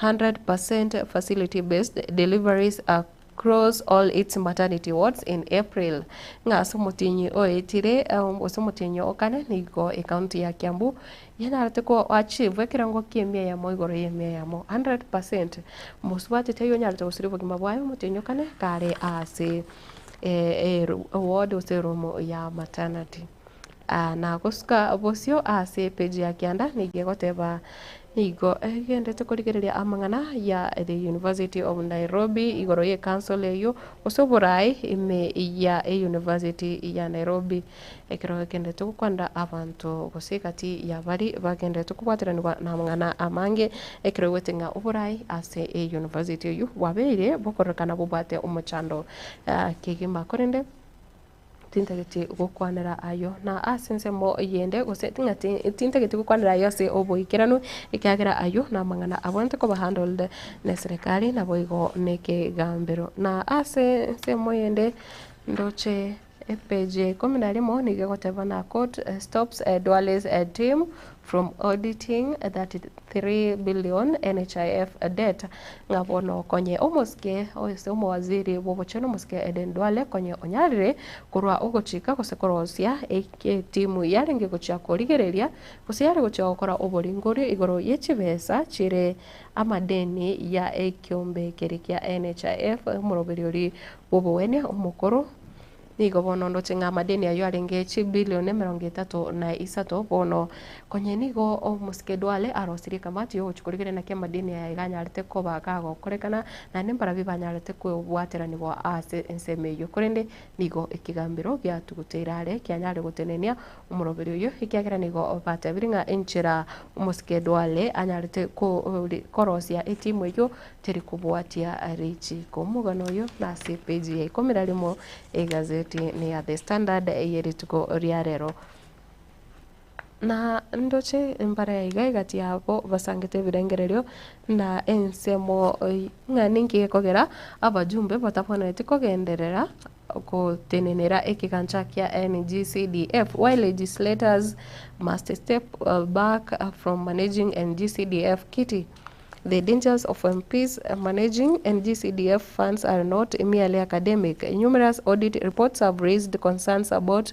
100% facility-based deliveries across all its maternity wards in April. Nga somotinyi oetire somotinyi okane nigo county ya Kiambu yanarate ko achieve ekirango kiemia ya moigoro yemia ya mo 100%. Muswati tayo nyarate usirivo kimabwayo motinyi okane kare ase ward useromo ya maternity. Na kuska bosio ase page ya kianda nigegoteba nigo gendete kurigereria amangana ya the University of Nairobi igoro ye council eyo osoborai ime ya University ya Nairobi ekero gendete kwanda abantu gosekati ya bari bagendete kubwatiranirwa na amangana amange ekero wetenga oborai ase University eyo wabere bokorokana bubate umuchando kigima korende tintageti gukwanira ayo na asense mo yende gose tintageti gukwanira ayo se oboikiranu ikyagira ayo na mangana abonte ko handled na serikali na boigo neke gambero na ase se mo yende ndoche page 11 nigegotebana court stops Duale's team from auditing 33 billion NHIF debt ngabono konye omoske oyese omwaziri bobocheno moske Eden Duale konye onyarire kurwa ugochika kosekorosia timu yarenge gocha korigereria kosiyare gocha gukora oboringori igoro yechibesa chire amadeni ya ekiombe kerikia NHIF muroberiori bobowene omukoro nigo bono ndochenga madeni ayo arenge bilioni 33 bono konye nigo omuske Duale arosiri kamati yo chukurigere na ke madeni ya iganyarite ko bakago korekana na nembara bibanyarite ko bwatera nibo ase ensemeyo korende nigo ikigambiro gya tuguterare kyanyare gutenenia umuroberi uyo ikyagera nigo batabiringa enchira omuske Duale anyarite ko korosia etimu yo teri kubwatia arichi ko mugano yo na page ya ikomirarimo egazeti ni ya The Standard yerituko riarero na ndoche mbara igati yabo basangete birengererio na ensemo nganingi kogera abajumbe batapona etikogenderera kutenenera ekigancha kya NGCDF while legislators must step back from managing NGCDF kitty. The dangers of MPs managing NGCDF funds are not merely academic. Numerous audit reports have raised concerns about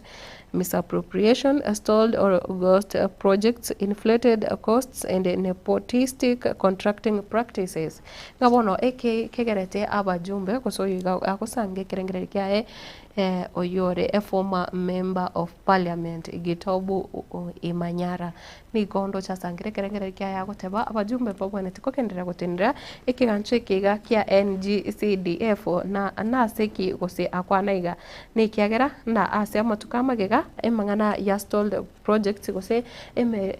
misappropriation, stalled or ghost projects, inflated costs, and nepotistic contracting practices. Ngabono kegerete abajumbe kosoyiga akosange kerengere kyae oyore a former member of parliament Gitobu Imanyara nigondo chasangire kerengere kyae agoteba abajumbe babone tikokendera gutendera ikiganche kiga kya NGCDF na seki gose akwanaiga ni kyagera na ase amatukamagega emangana ya stalled projects gose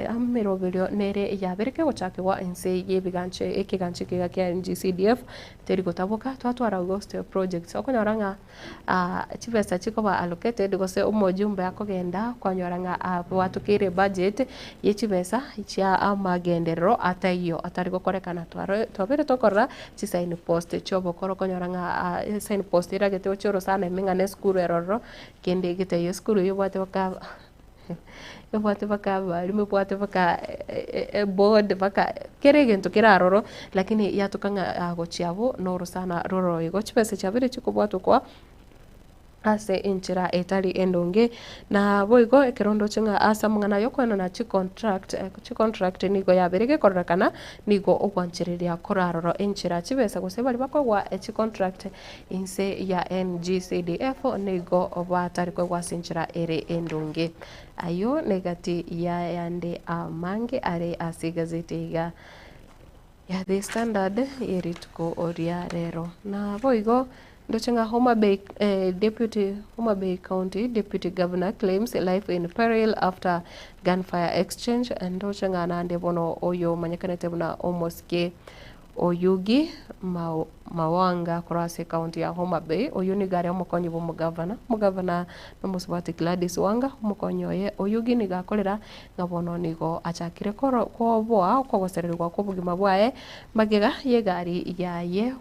ameroberio nere yabereke gochakwa ense yebiganche ikiganche kiga kya NGCDF teri gotaboka twatwara ghost projects okonyoranga chibesa chikoba allocated gose umojumbe akogenda kwanyoranga watukire budget yechibesa cha amagenderero atayo atari gokorekana twabere tokora chi sign post chobo koro konyoranga sign post iragete ochoro sana mingane skuru eroro kende gite yo skuru yo bwate baka bali bwate baka board baka keregento kiraroro lakini yatukanga agochiabo noro sana roro igo chibesa chabere chikobwato kwa ase inchira etali endonge na boigo ekerondo chenga asa mungana yokwana na chi contract nigo yaberege korakana nigo ogwanchereria koraroro inchira chibesa gose bali bakogwa chi contract inse ya NGCDF nigo obatari kwa sinchira ere endonge ayo negati ya yande amange are ase gazeti ya The Standard yerituko oria rero na boigo ndochenga Homa Bay County Deputy Governor claims life in peril after gunfire exchange ndochenga nande bono oyo manyakanete buna omoske Oyugi Mawanga Kurase County ya Homa Bay oyuni gari omukonyi bo mugavana nomusubati Gladys Wanga omukonyoye Oyugi nigakorera ngabono nigo achakire koboa kogosererwa kobugima bwae magega ye gari yaye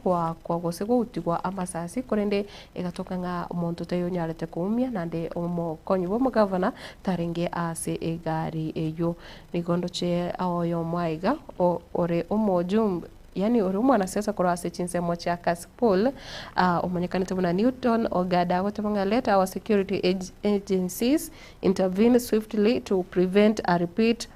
kwa gose gutigwa amasasi korende egatoka nga omuntu tayonyarete kumya nande omukonyi bo mugavana tarenge ase egari eyo nigondo che ayo mwaiga ore omojumbe yani uri mwanasiasa kurase chinsemo cha Kasipul umanyakanite buna Newton Ogada gotebanga let our security agencies intervene swiftly to prevent a repeat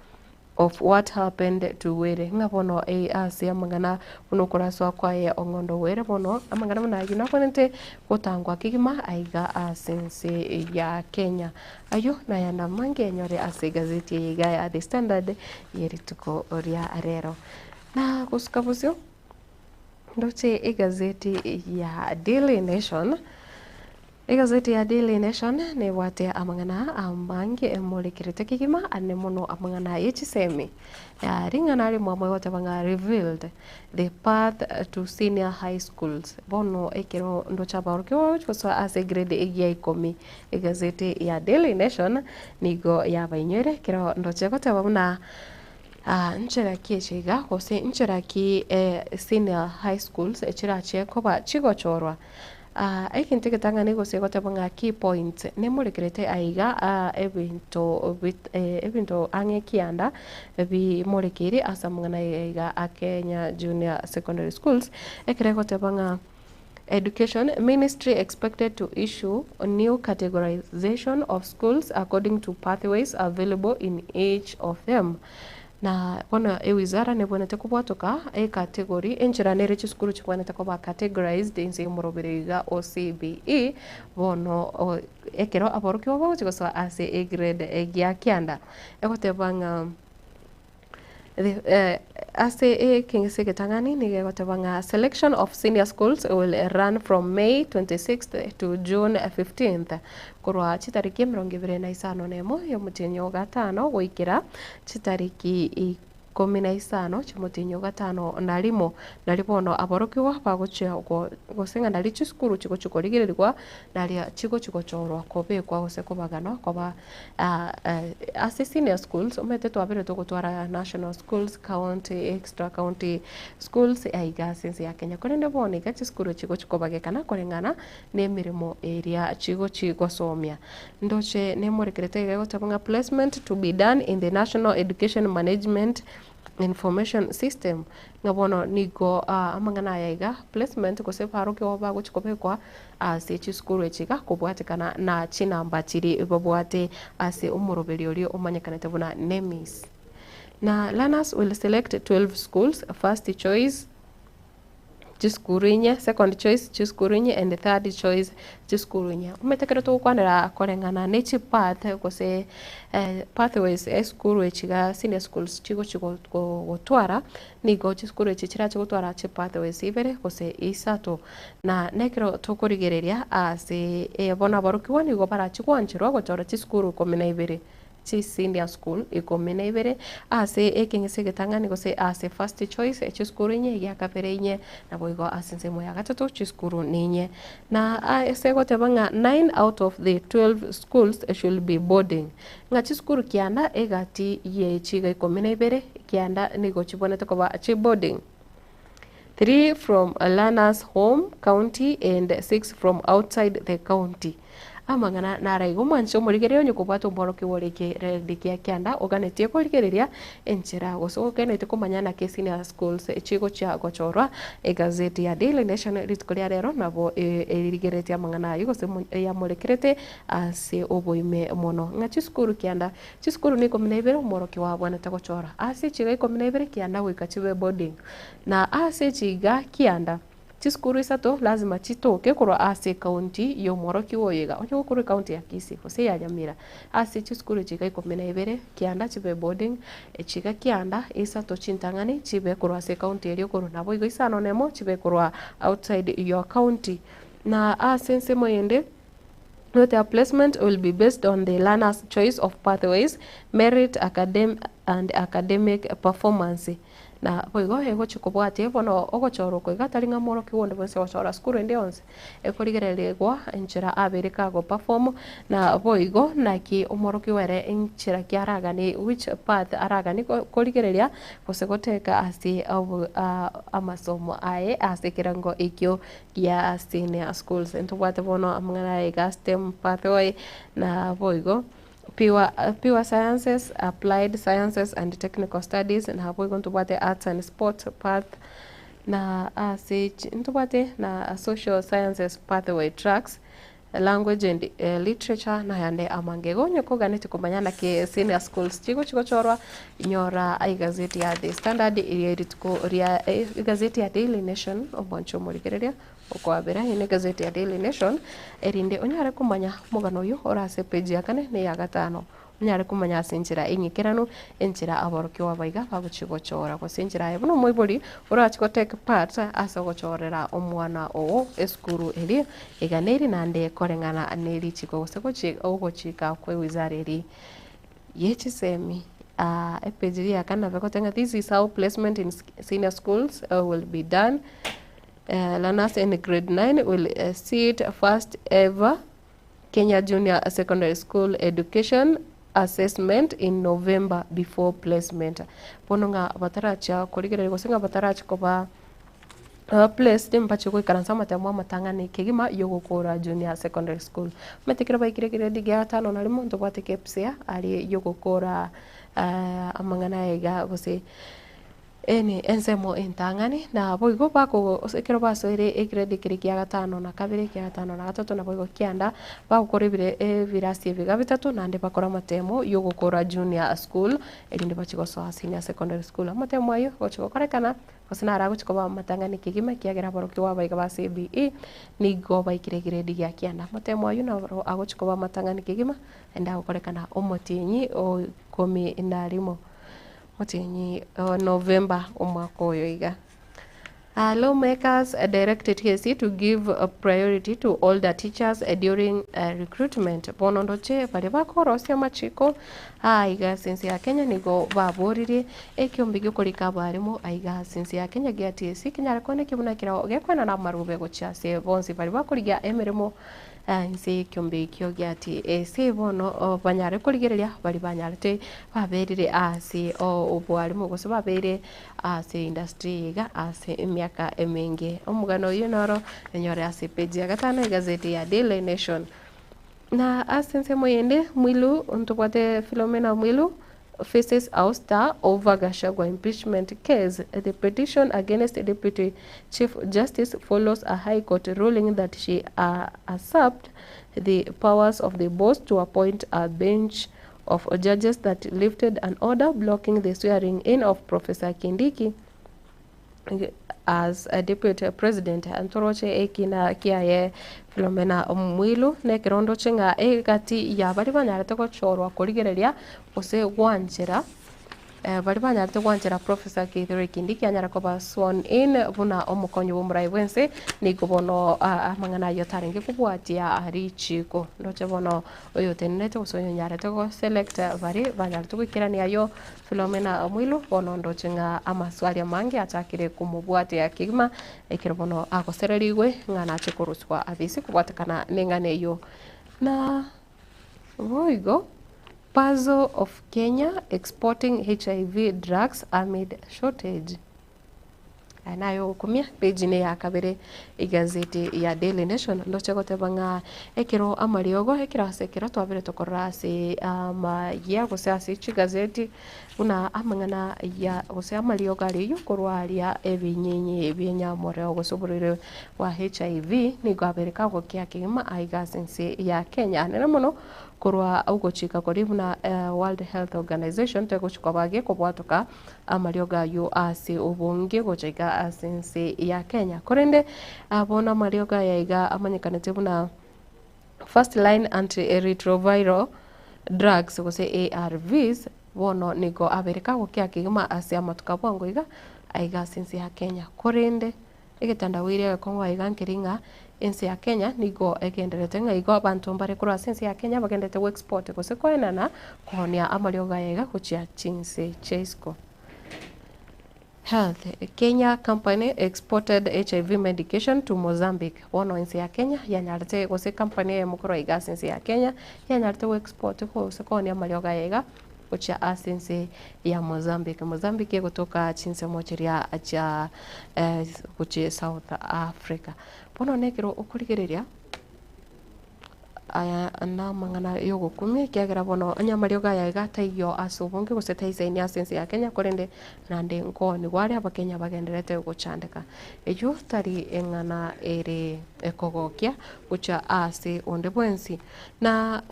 of what happened to Were ngabono ase amangana buno kuraswa kwaye ongondo Were bono amangana buna gina konente gotangwa kigima aiga asense ya Kenya ayo na yana mange nyore ase gazeti yiga ya The Standard yerituko oria arero na kusikavuzio ndoche igazeti ya Daily Nation. Igazeti ya Daily Nation ne wate amangana amangi emolekirite kigima ane mono amangana yechisemi ya ringana ari mwamwe wate banga revealed the path to senior high schools bono ekero ndocha barokyo chosa ase grade egia ikomi. Igazeti ya Daily Nation nigo ya bainyere kero ndoche kote bamuna nchera kieshiga kose nchera ki senior high schools echira che koba chigo chorwa Ekintu ekitang'ani gose gotebwa key points nimurekerete aiga ebintu ang'ekianda bimurekeri asa mung'ana aiga a Kenya Junior Secondary Schools ekere gotebwa Education Ministry expected to issue a new categorization of schools according to pathways available in each of them. Na bona wizara nebonete kubwatoka category enchiranere chiskuru chibonete kuba categorized inse muroberiga OCBE bono ekero aboroki wabo chigoso ase A grade egya kianda egotebanga ase kingise getangani nigegotebanga selection of senior schools will run from May 26th to June 15th kurwa chitariki 25 nemo yo mutinyo gatano goikira chitariki 15 chimutinyo gatano nalimo nalibono aborokiwa bagochia gosenga nali chiskuru chiko chikorigererwa nalia chiko chorwa kobe kwa gose kobagano koba ase senior schools omete twabere togotwara national schools county extra county schools aiga sense ya Kenya korende bone ga chiskuru chiko chikobagekana korengana nemirimo area chiko chigosomia ndoche nemorekerete gotabanga placement to be done in the National Education Management Information System ngabono nigo amangana yaiga placement kose paroke oba gochikobekwa ase chiskuru echiga kubwatekana na chinamba chiri babwate ase umuroberi ori omanyekanete buna NEMIS. Na learners will select 12 schools, first choice chiskurinye, second choice chiskurinye, and the third choice chiskurinye. Umetekero to kwanera korengana nechi path kose pathways eskuru echiga senior schools chigo gotwara nigo chiskuru echichira chigotwara chi pathways ibere kose isato na nekero tokorigereria ase bona barukiwa nigo bara chikwanchirwa gochora chiskuru komina ibere chi senior school ikomena ibere ase ekengese getangani gose ase first choice chiskuru inye ya kapere inye na boigo asense moya gatatu chiskuru ninye na ase gotebanga 9 out of the 12 schools should be boarding nga chiskuru kianda egati ye chiga ikomena ibere kianda nigo chibonete ko ba chi boarding 3 from a learner's home county and 6 from outside the county amangana naraigo mwancho murigereyo nyukubwato mboroki woreke redikia kianda oganetie kurigereria enchera goso kenete kumanyana senior schools echigo cha gochorwa egazeti ya Daily Nation ritkoria rero nabo erigeretia mangana yugo se ya murekerete ase oboime mono ngachi skuru kianda chiskuru niko mnaibere mboroki wa bwana tagochora ase chiga iko mnaibere kianda wikachiwe boarding na ase chiga kianda chiskuru isato lazima chitoke kurwa ase county yo moroki woyega onye kuru county ya Kisii kose ya Nyamira ase chiskuru chiga ikomena ibere kianda chibe boarding chiga kianda isato chintangani chibe kurwa ase county eri kuru nabo igo isano nemo chibe kurwa outside your county na ase moyende Their placement will be based on the learner's choice of pathways, merit, academic performance. Na boigo ego chikobwate bono ogochoro ko gataringa moro kiwonde bonse ochora skuru ende onse ekorigereregwa enchira abereka go perform na boigo naki omoro kiwere enchira kiaragani which path aragani korigereria bose goteka ase amasomo ae ase kirango ikyo ya senior schools entobwate bono amngana ega STEM pathway na boigo pure sciences, applied sciences and technical studies, and have we going to what the arts and sports path na na social sciences pathway tracks, language and literature na yande amangego nyoko ganete kumanyana ke senior schools chigo chorwa nyora ai gazeti ya The Standard iritiko ria gazeti ya Daily Nation oboncho murigereria okwabera ine gazeti ya Daily Nation erinde onyare kumanya mugano yo orase page yakane ne ya gatano onyare kumanya senjira enyikerano enjira aboroki wabaiga baguchigochora ko senjira ebuno moibori orachiko take part asa gochorera omwana o eskuru eri eganeri nande korengana neri chiko gosegochi ogochika kwe wizara eri yechisemi epage ya kana bekotenga this is how placement in senior schools will be done. Learners in grade 9 will sit first ever Kenya Junior Secondary School Education Assessment in November before placement. Pononga bataracha kurigerere gosenga bataracha koba place dem pacho ko karansa matemo matangani kigima yogokora junior secondary school metekira baikire grade ya 5 na limo ntobate kepsia ali yogokora amangana ega gose ene ensemo intangani na boigo bako osekero basoire grade kiriki ya 5 na kabiri ya 5 na 3 na boigo kianda bakorebire virasi biga bitatu nande bakora matemo yogokora junior school elinde bachiko so senior secondary school matemo ayo gochiko korekana kosina arago chikoba matangani kigima kiagera barokyo wa baiga ba CBE nigo baikire grade ya kianda matemo ayo na ago chikoba matangani kigima enda korekana omotinyi o komi inarimo Motinyi November umwaka oyo iga. Lawmakers directed TSC to give a priority to older teachers during recruitment. Bonondoche bali bakorosia machiko aiga sinsi ya Kenya nigo baborire ekyombigyo kolika barimo aiga sinsi ya Kenya gya TSC kinyara kone kibuna kira gekwana na marube gochase bonsi bali bakuriga emeremo nse kyombigyo gya TSC bono banyare kurigereria bali banyarete baberire asi obwarimu gose babere asi industry iga asi miaka emenge omugano yinoro enyore asi page ya 5 gazeti ya Daily Nation na asense moyende Mwilu ntobate Philomena Mwilu faces ouster over Gachagua impeachment case. The petition against Deputy Chief Justice follows a High Court ruling that she usurped the powers of the boss to appoint a bench of judges that lifted an order blocking the swearing in of Professor Kindiki as a deputy president. Antoroche ekina kiaye Philomena Mwilu nekirondo chenga gati ya bari banyarete ko chorwa kurigereria ose gwanjera bari banyarete gwanjera Professor Kithure Kindiki anyara ko ba sworn in buna omukonyo bumrai wense nigo bono amangana yotaringe kubwatia ari chiko ndoche bono oyo tenete osoyo nyarete ko select bari banyarete kwikirania yo Philomena Mwilu bono ndoche nga amaswali amange atakire kumubwatia kigima ekiro bono akosererigwe ngana chikuruswa abisi kubwatakana nengane yo na voigo puzzle of Kenya exporting HIV drugs amid shortage. Anayo kumia page ne ya kabere igazeti ya Daily Nation ndoche gotebanga ekiro amariogo ekira sekira twabere tokora se ya gose ase chigazeti una amangana ya gose amariogo ari yukorwaria ebinyenye ebinyamore gosoborere wa HIV ni gwabereka gokia kigima aigasense ya Kenya nene muno korwa ugochika koribu na World Health Organization tegochikwa bage kubwatoka amarioga yo ase ubunge gochika asense ya Kenya korende abona marioga yaiga amanyekanete buna first line antiretroviral drugs gose ARVs bono nigo abereka gokia kigima ase amatuka bwango iga aiga asense ya Kenya korende egetandawire kongwa iga nkiringa ensi ya Kenya nigo egenderete ngaigo abantu mbare kura ensi ya Kenya bagendete export gose koenana konia amarioga yega kuchia chinse chesco Health. Kenya company exported HIV medication to Mozambique. Bono ensi ya Kenya yanyarete gose company ya mukoro iga ensi ya Kenya yanyarete export gose konia amarioga yega kuchia asense ya Mozambique. Mozambique kutoka chinse mochiria acha kuchia South Africa. Bono nekiro ukurigereria aya na mangana yogo kumi kiagera bono anyamarioga ya gataiyo asubunge gusetaisa ini asense ya Kenya korende nande nkoni gwari abakenya bagenderete guchandika ejo tari engana ere ekogokia ucha ase onde bwensi na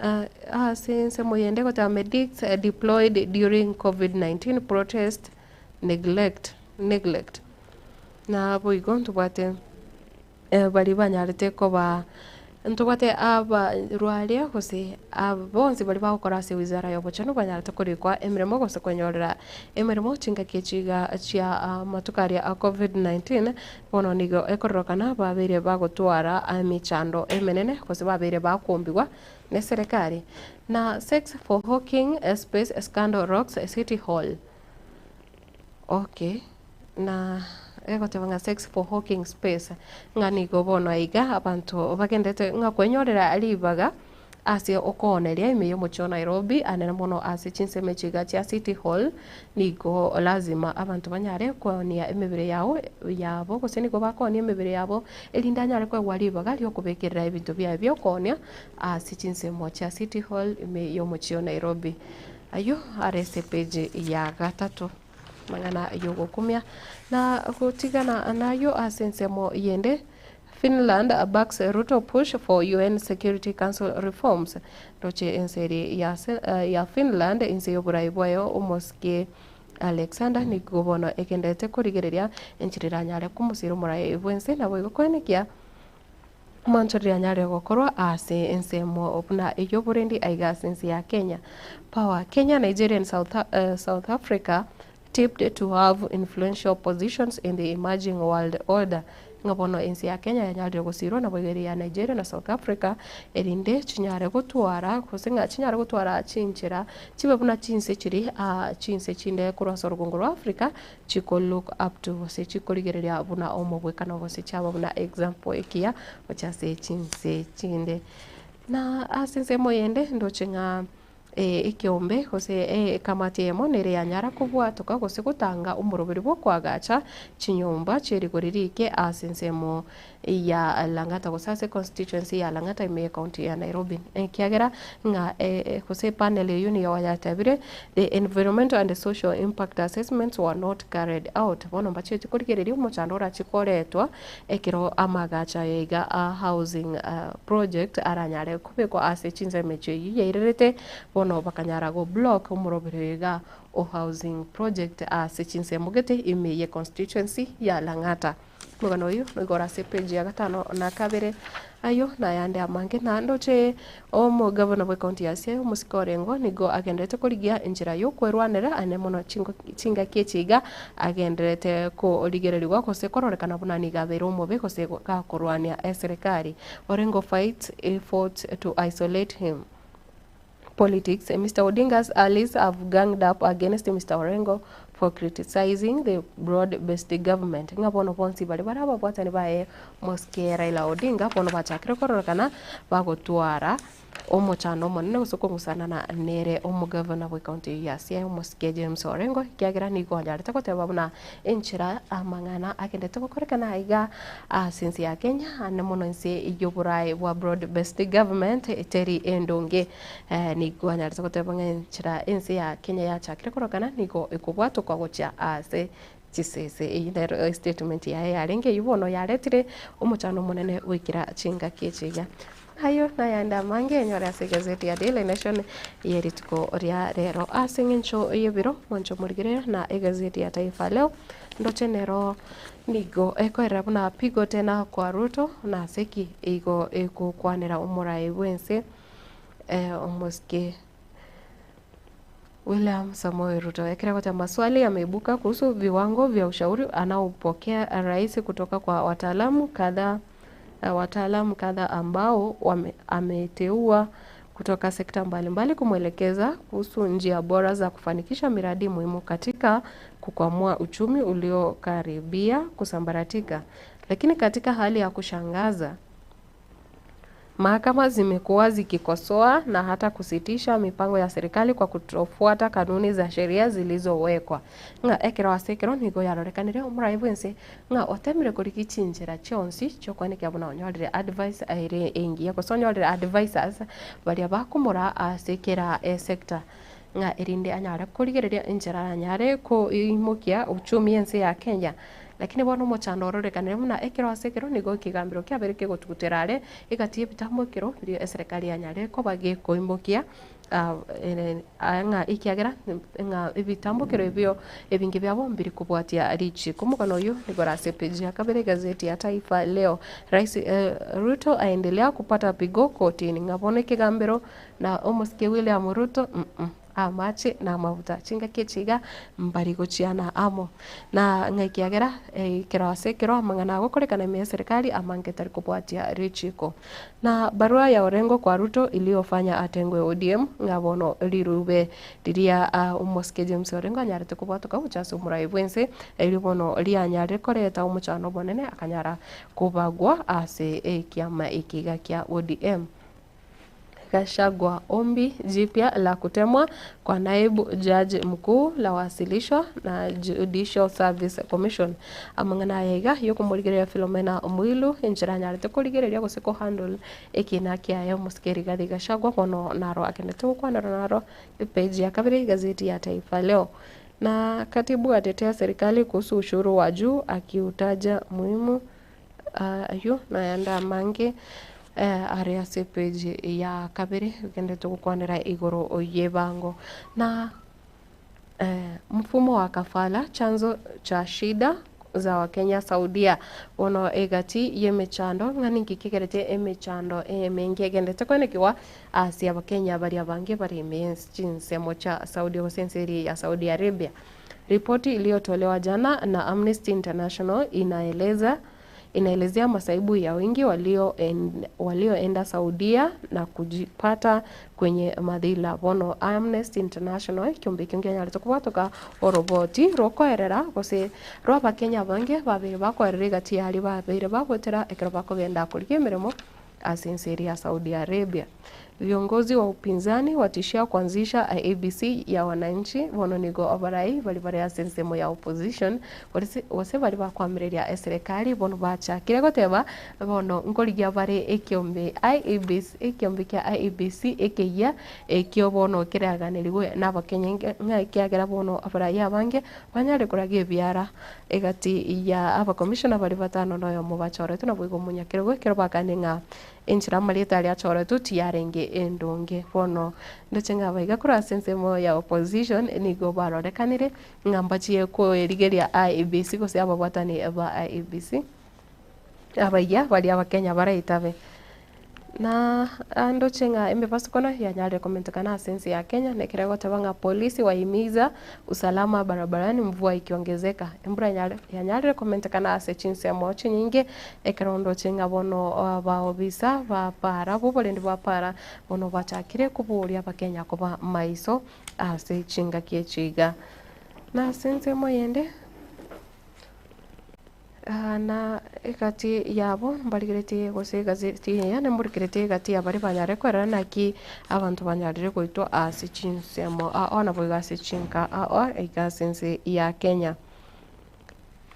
asense moyende gota medics deployed during COVID-19 protest neglect na boigonto bate bari banyarete ko ba ntubate aba rwalia gose abonzi bari bakora se wizara yobochano banyarete kurikwa emiremo gose konyorera emiremo chinga kichiga chia matukari a COVID-19 bono nigo ekorokana babere bagotwara amichando emenene gose babere bakombigwa ne serikali na sex for hawking space scandal rocks City Hall. Okay na egotebanga sex for hawking space ngani gobono aiga abantu bagendete ngakwenyorera alibaga ase okoneria imeyo mocho Nairobi anene mono ase chinseme chiga chia City Hall nigo lazima abantu banyare konia emebere yabo gose nigo bakonia emebere yabo elinda nyare kwa waliba gali okubekera ebintu byabyo konia ase chinsemo chia City Hall imeyo mocho Nairobi. Ayo arese page ya gatatu mangana yogokumya na kutigana nayo asensemo yende Finland backs Ruto push for UN Security Council reforms. Roche enseri ya Finland inse yoburaiboyo umoske Alexander ni gobono ekendete kurigereria enchirira nyare kumusiro murai bwense nabo igokwenekia manchoria nyare gokorwa ase ensemo opuna eyoburendi aigasensi ya Kenya. Power Kenya, Nigeria and South Africa tipped to have influential positions in the emerging world order. Ngabono ensi ya Kenya yanyare gusiro na bwegeri ya Nigeria na South Africa erinde chinyare gutwara kusinga chinyare gutwara chinchira chibabuna chinse chiri chinse chinde kurasa rugungu rwa Africa chiko look up to se chiko ligereria buna omobwekana gose chababuna example ikia wacha se chinse chinde na asense moyende ndo chinga ikiombe gose kamati emo nere yanyara kubwatuka gose gutanga umurubiri bwo kwagacha chinyumba chirigorike asensemo ya Langata gosase constituency ya Langata ime county ya Nairobi kiagera nga gose panel yuni ya wayatabire the environmental and the social impact assessments were not carried out bono bache chikorigeri umuchandora chikoretwa ekiro amagacha yega housing project aranyare kubekwa ase chinze meche yirerete bono bakanyara go block umurobirega o housing project sechinse mugete imeye constituency ya Langata mugano uyu ngora se page ya gatano na kabere ayo na yande amange na ndoche omo governor wa county ya Siaya musikorengo nigo agendete kurigia injira yo kwerwanira ane mono chinga kiechiga agendete ko ligereri wako se kororekana bunani gabero mobe ko se ka korwania serikali Orengo fight efforts to isolate him. Politics. Mr. Odinga's allies have ganged up against Mr. Orengo for criticizing the broad-based government. Ngabono ponsi bali baraba bwatani bae moske Raila Odinga pono bachakire kororokana bagotwara omochano monene gusoko ngusana na nere omugavana wa county ya Siaya moske James Orengo kiagira nigo njarete koteba buna enchira amangana akendete korekana aiga since ya Kenya ane mono nse iyoburai wa broad based government eteri endonge nigo njarete koteba enchira ense ya Kenya ya chakire korokana nigo ikubwato kwa gocha ase chisese ine statement ya yarenge yubono yaretire omochano monene wikira chinga kichiga hayo na yanda mange nyora se gazeti ya Daily Nation yeritiko ria rero asingincho yebiro moncho murigire na gazeti ya Taifa Leo ndoche nero nigo eko erabuna pigo tena kwa Ruto na seki ego kwanera umurai wense omoske William Samoei Ruto ekira kwa maswali yameibuka kuhusu viwango vya ushauri anaopokea rais kutoka kwa wataalamu kadha ambao ameteua kutoka sekta mbalimbali kumwelekeza kuhusu njia bora za kufanikisha miradi muhimu katika kukwamua uchumi uliokaribia kusambaratika. Lakini katika hali ya kushangaza, mahakama zimekuwa zikikosoa na hata kusitisha mipango ya serikali kwa kutofuata kanuni za sheria zilizowekwa. Nga ekero asekero nigo yarorekanire umurai bwense nga otemire kuriki chinjira chonsi chokwane kyabona onyorire advice aire engi yakosonyorire advisors bali abakumura asekera sector nga erinde anyara kurigereria injira anyare ko imukia uchumi ense ya Kenya. Lakini bono mochano ororekanire muna ekero asekero nigo kigambiro kya bereke gotuguterare igatie bitambo kero biri serikali yanyare ko bage ko imbokia nga ikiagera nga ibitambo kero ebyo ebingi byabo mbiri kubwatia richi kumukano uyu nigora sepeji akabere gazeti ya Taifa Leo. Rais Ruto aendelea kupata pigo kotini ngabone kigambiro na omoske William Ruto amache na mavuta chinga kechiga mbarigo chiana amo na ngaikiagera kirase kiro mangana gokorekana me serikali amange tari kubwatia richiko na barua ya Orengo kwa Ruto iliyofanya atengwe ODM ngabono lirube diria umoske James Orengo anyarete kubwatuka uchaso murai bwense ilibono lianyare koreta umuchano bonene akanyara kubagwa ase kiama ikiga kya ODM Gachagua. Ombi jipya la kutemwa kwa naibu jaji mkuu la wasilishwa na Judicial Service Commission. Amangana yaiga yokumurigeria Philomena Mwilu injira nyarite kurigeria gusiko handle ekina kiayo musikeri gathi Gachagua bono naro akenete gukwanira naro page ya kabiri gazeti ya Taifa Leo. Na katibu atetea serikali kuhusu ushuru wa juu akiutaja muhimu ayo na yanda mange area page ya kabiri ugendete gukwanira igoro yebango. Na mfumo wa kafala chanzo cha shida za Wakenya Saudia ono egati yemechando ngani kikigerete emechando mengi gendete konekiwa asia Wakenya bari abange bari nsemo cha Saudi Osenseri ya Saudi Arabia. Ripoti iliyotolewa jana na Amnesty International inaelezea masaibu ya wengi walioenda Saudia na kujipata kwenye madhila. Bono Amnesty International kiombe kingenya alitokuwatoka oroboti rokoerera gose roba Kenya bange babiri bakoerera gati yali babiri bagotera ekero bakogenda kurya mirimo asenseri ya Saudi Arabia. Viongozi wa upinzani watishia kuanzisha ABC ya wananchi. Bono nigo obarai bali asensemo ya opposition wase bali bakwamireria serikali bono bacha kire goteba bono ngorigia bari ekiombe IEBC ekiombe kya IEBC ekeya ekyo bono kiraganirwe n'Abakenya ng'akiagera bono abarai abange banyare kuragia biara egati ya aba commissioner bali batano noyo mubachore nabo igumunyakire gwekero bakaninga inchira malita ali achora tuti yarenge endonge bono ndechenga baiga kura sensemo ya opposition nigo barorekanire ngambachiye ko erigeria IEBC ko se ababwatani aba IEBC abaiya bali Abakenya baraitabe. Na ando chenga embepasukona ya nyale komentakana sensi ya Kenya nekirego tabanga polisi wahimiza usalama barabarani mvua ikiongezeka. Embura ya nyale komentakana sechinsi ya mochi nyingi ekerondo chenga bono baobisa bapara bobolendi bapara bono bachakire kuburia Abakenya kuba maiso ase chinga kiechiga. Na sensi moyende na ekati yabo mbarigirete gose gazeti yana mburigirete gati abari banyare kwera naki abantu banyarire koito asichinsemo ona boiga asichinka igasense ya Kenya.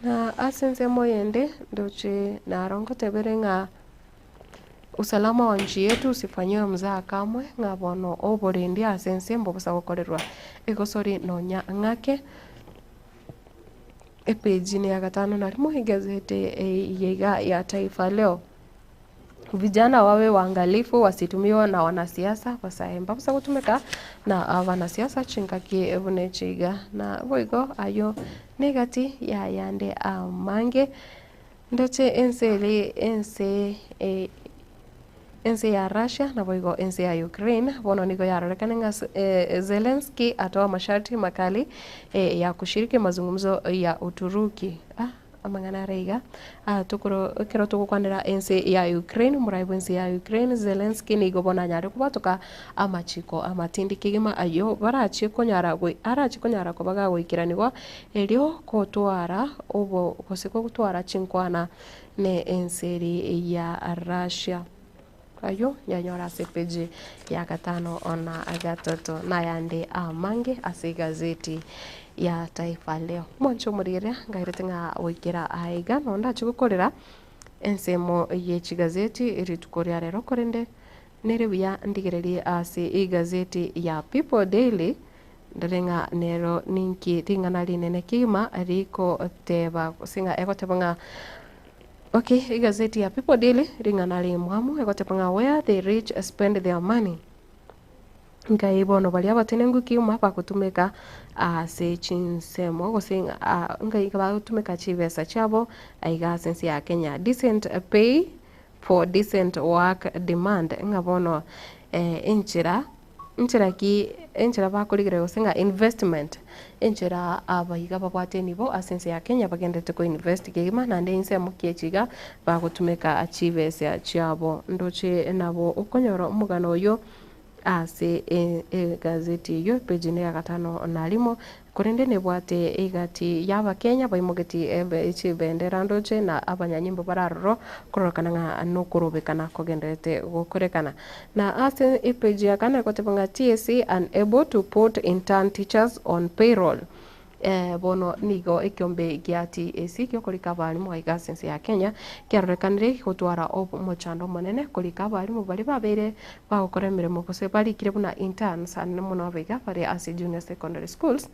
Na asensemo yende ndoche na rongo teberenga usalama wa nchi yetu usifanyiwe mzaa kamwe ngabono oborendi asense mbobusa gukorerwa egosori nonya ngake. Page ni ya gatano na limo gazeti yega ya Taifa Leo. Vijana wawe waangalifu wasitumiwa na wanasiasa wasahemba busa kutumeka na wanasiasa chingaki ebunechiga na boigo ayo negati ya yande amange ndoche ense ya Russia na boigo ense ya Ukraine bono nigo yarorekana Zelensky atoa masharti makali ya kushiriki mazungumzo ya Uturuki. Amangana reiga kero tukukwanira ense ya Ukraine muraibu ense ya Ukraine Zelensky nigo bona nyare kubatoka amachiko amatindi kigima ayo barachiko nyara kubaga gwikiranirwa elio kotwara obo kosiko kutwara chinkwana ne enseri ya Russia. Ayo nyanyora sepeje ya gatano ona agatoto na yande amange ase gazeti ya Taifa Leo. Mwancho murire ngairete nga wikira aiga nonda chugukorera ensemo yechi gazeti iritukoria rero korende nere bya ndigereri ase igazeti ya People Daily ndarenga nero ninki tingana linene kima ariko teba singa egotebanga. Okay, gazeti ya People Daily ringana limwamu egotepanga where the rich spend their money. Ngaibono bali abatenengu kiuma pa kutumeka ase chinsemo gosinga ngai kabatumeka chibesa chabo aiga sense ya Kenya. Decent pay for decent work demand ngabono inchira bakurigire gosinga investment inchira abaiga babwate nibo asense ya Kenya bagendete ko invest kigima na ndense mukiechiga bagutumeka achibese achabo ndoche nabo ukonyoro umugano yo ase gazeti iyo page ya gatano na limo kurinde ne bwate igati yaba Kenya baimogeti echi bendera ndoche na abanyanyimbo bararro kurokana nga nukurubikana kogendete gukurekana na ase page ya kana kotebanga TSC unable to put intern teachers on payroll. Bono nigo ekiombe gia TSC kyo kulika balimu wa igasensi ya Kenya kiarorekanire gutwara omuchando munene kulika balimu bali babere bagukora mirimo gose bali kire buna interns anene muno bega bari ase junior secondary schools.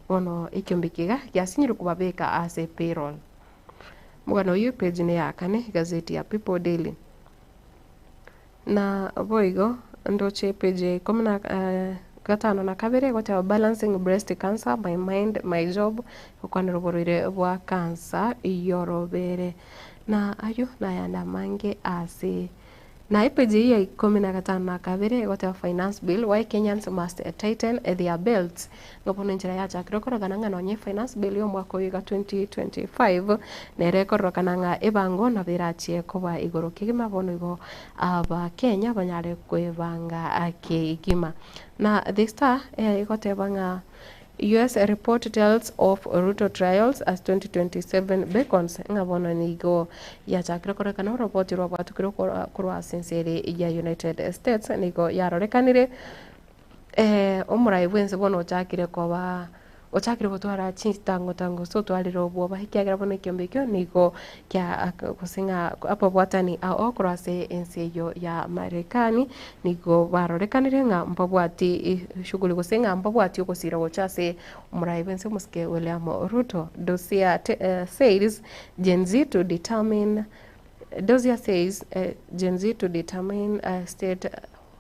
Bono ekiombe kiga giasinyire kubabeka ase payroll. Mugano yu page ne yakane gazeti ya People Daily na boigo ndoche page komna gatano na kabere gote balancing breast cancer, my mind my job ukwana ruborire bwa cancer iyorobere na ayo na yanda mange ase na ipeji ya 15 na kabere gote finance bill why Kenyans must tighten their belts ngopono njira ya chakirokoro kananga nonye finance bill yo mwaka wiga 2025 nerekoro kananga ebango na birachie kuba igoro kigima bono igo aba Kenya banyare kwebanga ake igima na the Star igote banga US report tells of Ruto trials as 2027 beacons ngabono nigo ya chakirokoro kana report ro batukiro kurwa sensere ya United States nigo yarorekanire omurai bwense bono chakire koba ochakire gutwara tango so twariro bwo bahikiagira bono kyombekyo nigo kya kusinga apo bwatani okurase enseyo ya Marekani nigo barorekanire nga mbabwati shughuli gusinga mbabwati okosira gochase omurai bwense muske William Ruto dossier says Gen Z to determine state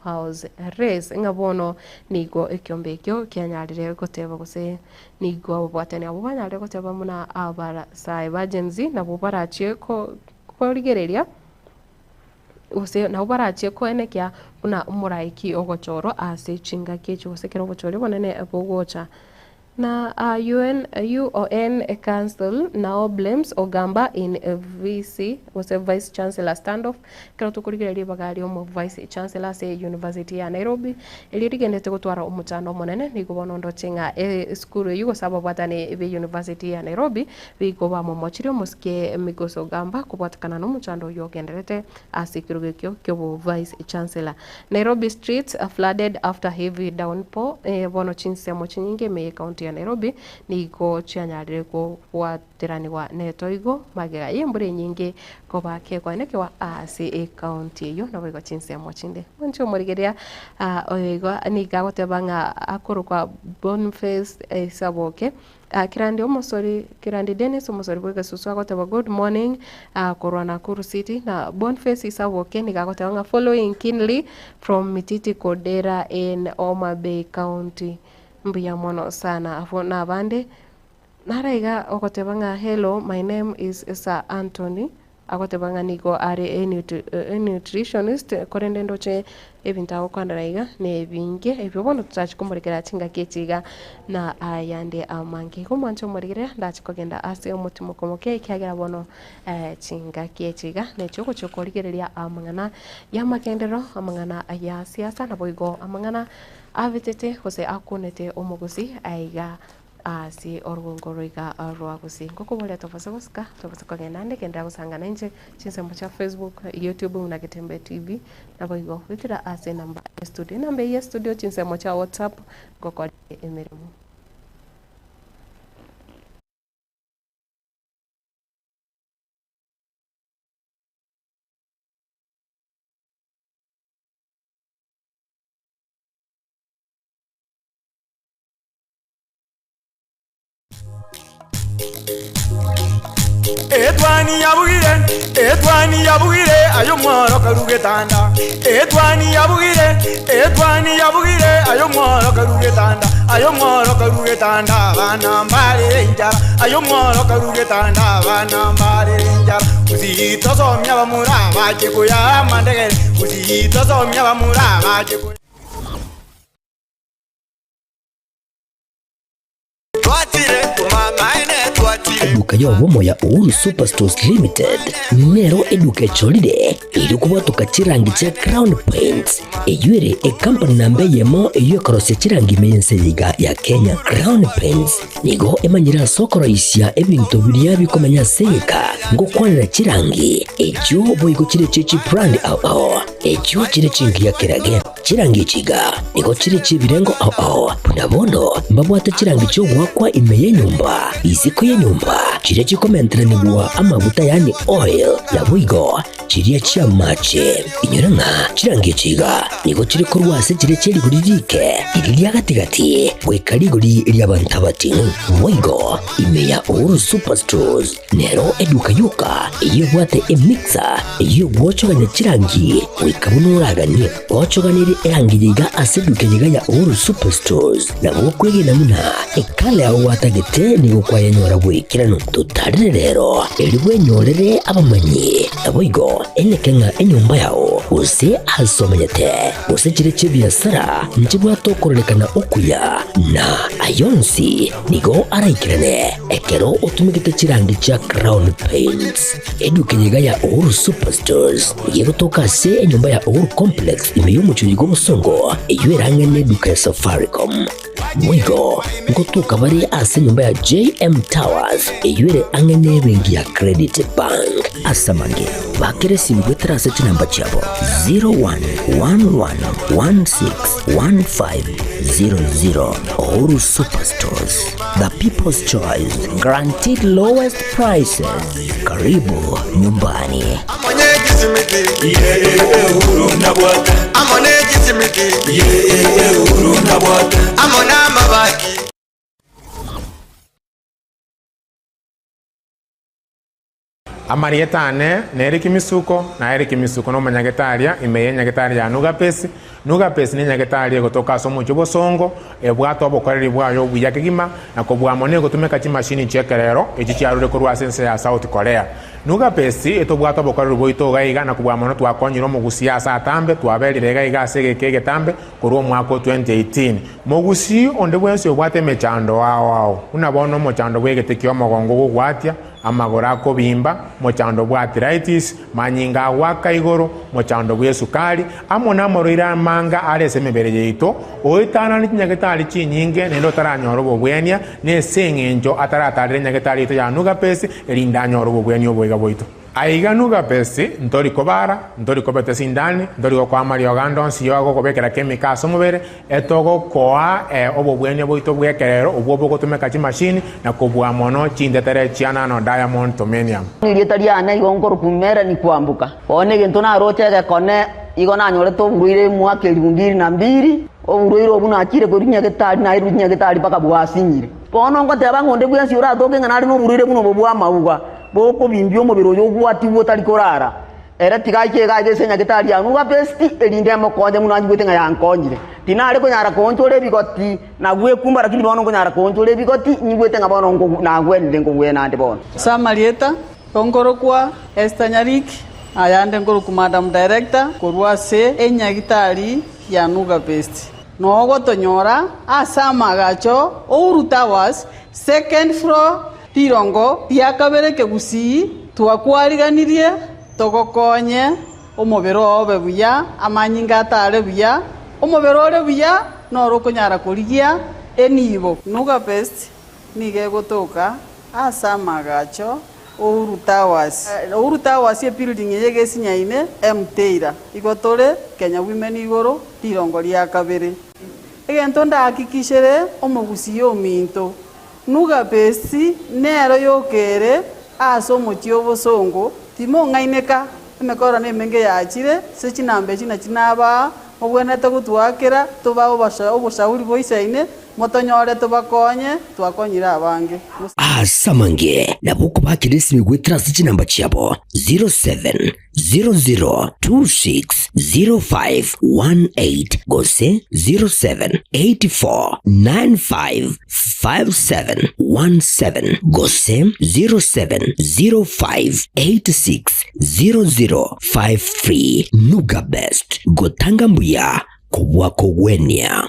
house race ngabono nigo ekyombekyo kyanyarire goteba gose nigo bwatani abo banyarire goteba muna abara sai bagenzi nabo barachie ko korigereria use nabo barachie ko enekya una umuraiki ogochoro ase chinga kecho sekero ogochoro bonene abogocha na UON Council now blames Ogamba in VC was a vice chancellor standoff kero tukurigirira bagari omo vice chancellor se University ya Nairobi elirigendete gutwara umuchano munene nigo bonondo chinga skuru yugo sabo bwatane be University ya Nairobi bigo ba momochiro muske Migoso Ogamba kubwatakana no muchando yogenderete asikirugekyo kyo vice chancellor. Nairobi streets are flooded after heavy downpour bono chinse mochinyinge me county ya Nairobi nigo chianyarire ko wateraniwa netoigo magega yembure nyingi ko bakekwa neke wa ase county yo nabo chinse mochinde moncho morigeria oigo niga gotebanga akuru kwa Boniface Saboke kirandi Dennis omosori bwega susu agoteba good morning korwa Nakuru City na Boniface Saboke niga gotebanga following keenly from Mititi Kodera in Homa Bay County mbuya mono sana afo na bande naraiga okotebanga hello my name is Sir Anthony akotebanga nigo are a nutritionist korende ndoche ebinta okwandaraiga ne binge ebyo bono tutachikomorikera chinga kechiga na ayande amangi komancho morigera ndachikogenda ase omutimo komoke kyagira bono chinga kechiga necho gochokorigereria amangana ya makendero amangana ya siasa na boigo amangana avitete hose akunete omugusi aiga asi orgongoroiga arwagusi ngokobolia tofasoska kagenda ndekenda gusangana nje chinsemo cha Facebook YouTube na Getembe TV na boigo witira ase namba studio ya studio chinsemo cha WhatsApp ngoko emeremo Etwani yabugire ayo mworo karugetanda Etwani yabugire ayo mworo karugetanda bana mbale njara ayo mworo karugetanda bana mbale njara uzito somya bamura baje kuya mandege uzito somya bamura baje twatire mama ine twatire eduka yobomo ya Uhuru Superstores Limited nero eduka echolide ilikuwatuka chirangi cha Crown Paints eyuere company nambe yemo eyokorose chirangi meyense yiga ya Kenya. Crown Paints nigo emanyira sokoroisia ebintu biria bikomanya seka ngokwanira chirangi ekyo boigo chire chechi brand ao ekyo chire chingi ya kerage chirangi chiga nigo chire chibirengo ao nabono mbabwata chirangi cyo gwakwa imeye nyumba iziko ye nyumba chire chikomenteranibwa amavuta yani oil ya boigo chiriya chia mache inyoranga chirangi chiga nigo chire korwase chire cheri guririke iriya gatigati wekarigori lyabantabati boigo imeya Uhuru Superstores nero eduka yuka iyo bwate emixer iyo gwochoganya chirangi wikabunuraganie gwochoganire erangi yiga aseduke yiga ya Uhuru Superstores nabo kwegena muna ekale aho watagete nigo kwayanyora gwikirano tutarire rero eribwenyorere abamanyi aboigo enekenga enyumba yao use asomanyete use chire chibiasara nchibwatokorelekana okuya na ayonsi nigo araikirane ekero utumikite chirangi cha Crown Paints eduke yiga ya Uhuru Superstores yegotoka se enyumba ya Uhuru Complex imeyumucho yigo musongo eyuerangene duka ya Safaricom mwigo ngotuka bari ase nyumba ya JM Towers eyuere angene bengi ya Credit Bank asamange bakere simbwetera se chinamba chabo 0111161500 Uhuru Superstores, the people's choice, guaranteed lowest prices. Karibu nyumbani. Amarietane neri kimisuko na eri kimisuko no manyagetaria imeye nyagetaria ya Nugapesi. Nugapesi ni nyagetaria gotoka somo chobosongo ebwato abokoreri bwayo buya kigima na kobwamone gotumeka chimashini chekerero echichiarure korwa sense ya South Korea. Nugapesi etobwato abokoreri boito gaiga na kobwamone twakonyiro mugusi asa atambe twaberire gaiga segeke tambe korwa mwaka 2018 mugusi onde bwense obwate mechando wao unabono mochando bwegetekio mogongo gugwatia amagora kobimba mochando bwa arthritis manyinga waka igoro mochando bwa sukari amona moroira manga arese mebere yeito oitana ni nyagetari chinyinge nendo taranyoro bobwenia ne sengenjo ataratarire nyagetari ito ya Nugapesi erinda nyoro bobwenia obwega boito aiga Nugapesi ntori kobara ntori kobete sindani ntori kwa Mario Gandon siyo kobekera chemicals omubere etogo koa obobwenia boito bwekerero obwo gotumeka chi machine na kobwa mono chindetere chiana no diamond tomenium nilietariana igongoro kumera ni kwambuka one gento na rochege kone igona nyore to buruire mwaka 2002 oburuire obuna akire korinya getari na irunya getari paka bwasinyire pono ngoteba ngonde bwensi ura toke ngana ari no buruire buno bobwa mauga boko bimbyo mubiro yo gwati wotari korara era tigaike gaige senya getari ya Nugapesi erinde mokonje muno anjibwete nga yankonjire tinare ko nyara konjole bigoti na gwe kumba lakini bono ko nyara konjole bigoti nyibwete nga bono ngo na gwende ngo gwe nande bono Samarieta ongoro kwa Estanyarik ayande ngoro ku Madam Director korwa se enyagitari ya Nugapesi nogo tonyora asama gacho Uhuru Towers second floor tirongo tiakabere kegusi twakwariganirie togokonye omobero obe buya amanyinga atare buya omobero ore buya noro konyara kurigia enibo Nugapesi nige gotoka asama gacho Uhuru Towers Uhuru Towers ye building yege sinyaine mteira igotore Kenya Women igoro tirongo ria kabere egento ndakikishere omogusi yo minto Nugapesi nero yokere aso mochio bosongo timo ngaineka emekora ne menge yachire se chinambe china chinaba obwene to gutwakira tuba obushauri boisaine motonyore tubakonye twakonyira abange asamange nabuko bakirisi gwitira chinamba cyabo 0700260518 gose 0784955717 gose 0705860053 Nugabest gotanga mbuya kubwa kogwenia.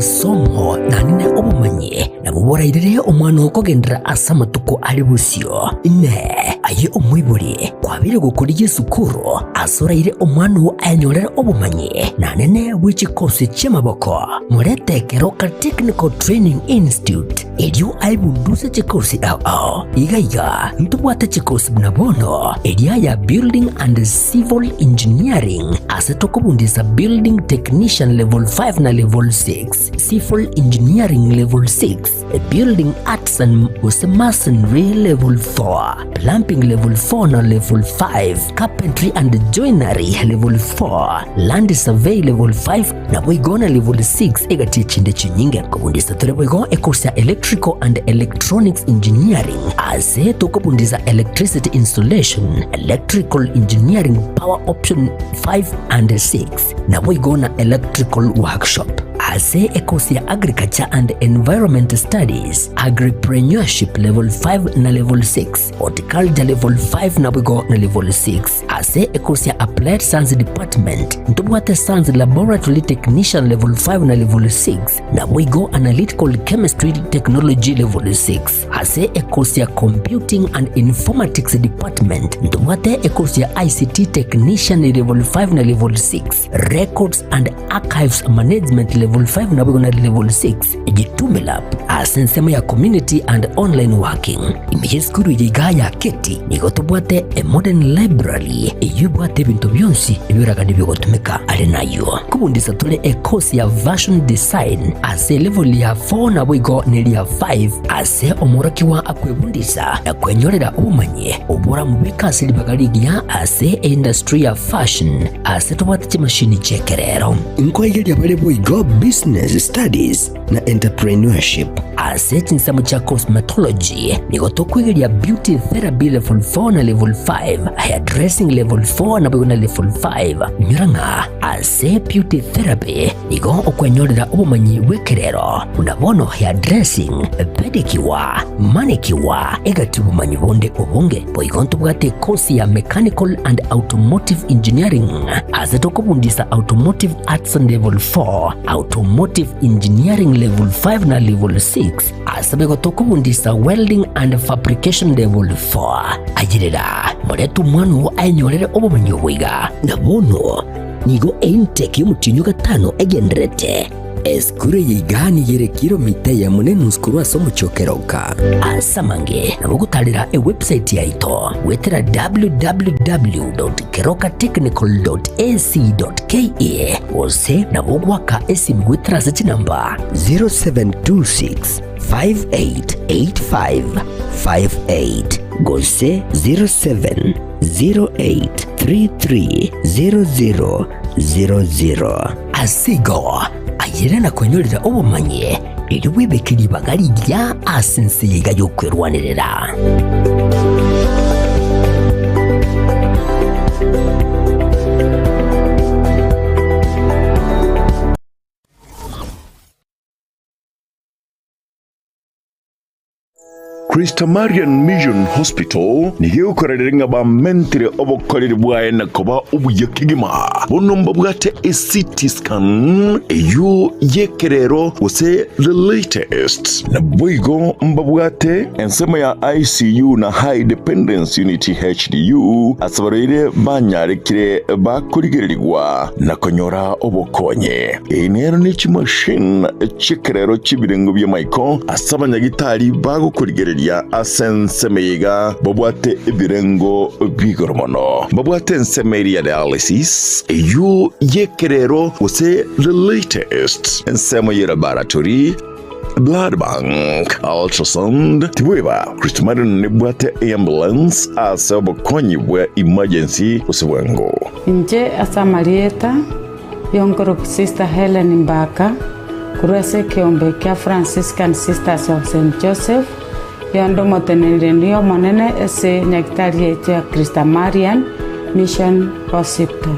amasomo na nine obumanyi na buborairire omwana okogendera asa matuko ali busio ine aye omwiburi kwabire gukuriye sukuru asoraire omwana anyorera obumanyi na nene bw'ekikosi ky'amaboko murete Keroka Technical Training Institute elyo aibunduse ekikosi ao igaiga ntubwate ekikosi bunabono eliaya Building and Civil Engineering asetokobundisa Building Technician Level 5 na Level 6 Civil Engineering Level 6 Building Arts and Masonry Level 4 Plumbing Level 4 na Level 5 Carpentry and Joinery Level 4 Land Survey Level 5 na boigona Level 6 egati chinde chinyinge kubundisa tore boigo ekosia Electrical and Electronics Engineering ase tokobundisa Electricity Installation Electrical Engineering Power Option 5 and 6 na boigona Electrical Workshop ase ekosia Agriculture and Environment Studies Agripreneurship Level 5 na Level 6 Horticulture Level 5 na boigo na Level 6 ase ekosia Applied Science Department ntubwate Science Laboratory Technician Level 5 na Level 6 na boigo Analytical Chemistry Technology Level 6 ase ekosia Computing and Informatics Department ntubwate ekosia ICT Technician Level 5 na Level 6 Records and Archives Management Level 5 na boigo na Level 6 Jitumela ase nsema ya Community and Online Working imejeskuru yigaya keti nigotubwate a Modern Library yubwate bintu byonsi ibiraga nibyogotumika ari nayo kubundisa tole ekosi ya Version Design ase level ya 4 na boigo neli ya 5 ase omorakiwa akwebundisa na kwenyorera ubumanyi obora mubika asili bagaligia ase industry ya fashion ase tubwate chimashini chekerero inkwegeli ya bale boigo Business Studies na Entrepreneurship ase chinsamu cha Cosmetology nigotokwegeli ya Beauty Therapy Level 4 na Level 5 Hairdressing Level 4 na boigo na Level 5 nyuranga ase Beauty Therapy nigo okwenyorera ubumanyi bwekerero unabono hairdressing pedicure manicure egati ubumanyi bonde obunge boigo ntubwate kosi ya Mechanical and Automotive Engineering ase tokobundisa Automotive Arts Level 4 Automotive Engineering Level 5 na Level 6 ase bego tokobundisa Welding and Fabrication Level 4 ajirira muretu mwanu ainyorere obumanyi bwiga nabono nigo intake y'umutinyo gatano egenderete eskure yigani yere kilomita ya munene uskuru asomo chokeroka asamange nabugutalira website yaito wetera www.kerokatechnical.ac.ke ose nabugwaka esimu wetera sechi namba 0726 588558 gose 0708330000 asigo ayirena kwenyorera obumanyi iri wibekiri bagari rya asense yiga yo kwerwanirira Christa Marian Mission Hospital niyo ukorera ba mentire obokorera bwaye nakoba ubuyakigima bonomba bwate CT scan eyo yekerero ose the latest na boigo mbabwate ensema ya ICU na high dependence unit HDU asabarire banyarekire bakurigirirwa na konyora obokonye enero ni machine chekerero chibirengo bya Michael asabanyagitari bagukurigirirwa ya asensemeiga babwate ibirengo bigoromono babwate ensemeri ya dialysis eyo yekerero ose the latest ensemo ya laboratory blood bank ultrasound tibweba Christa Marian nebwate ambulance asabo konyi bwa emergency usibwengo nje asamarieta yongoro Sister Helen Mbaka kurase kiombe kia Franciscan Sisters of St. Joseph yondo motenendenio monene ese nyakitari ya Christa Marian Mission Hospital.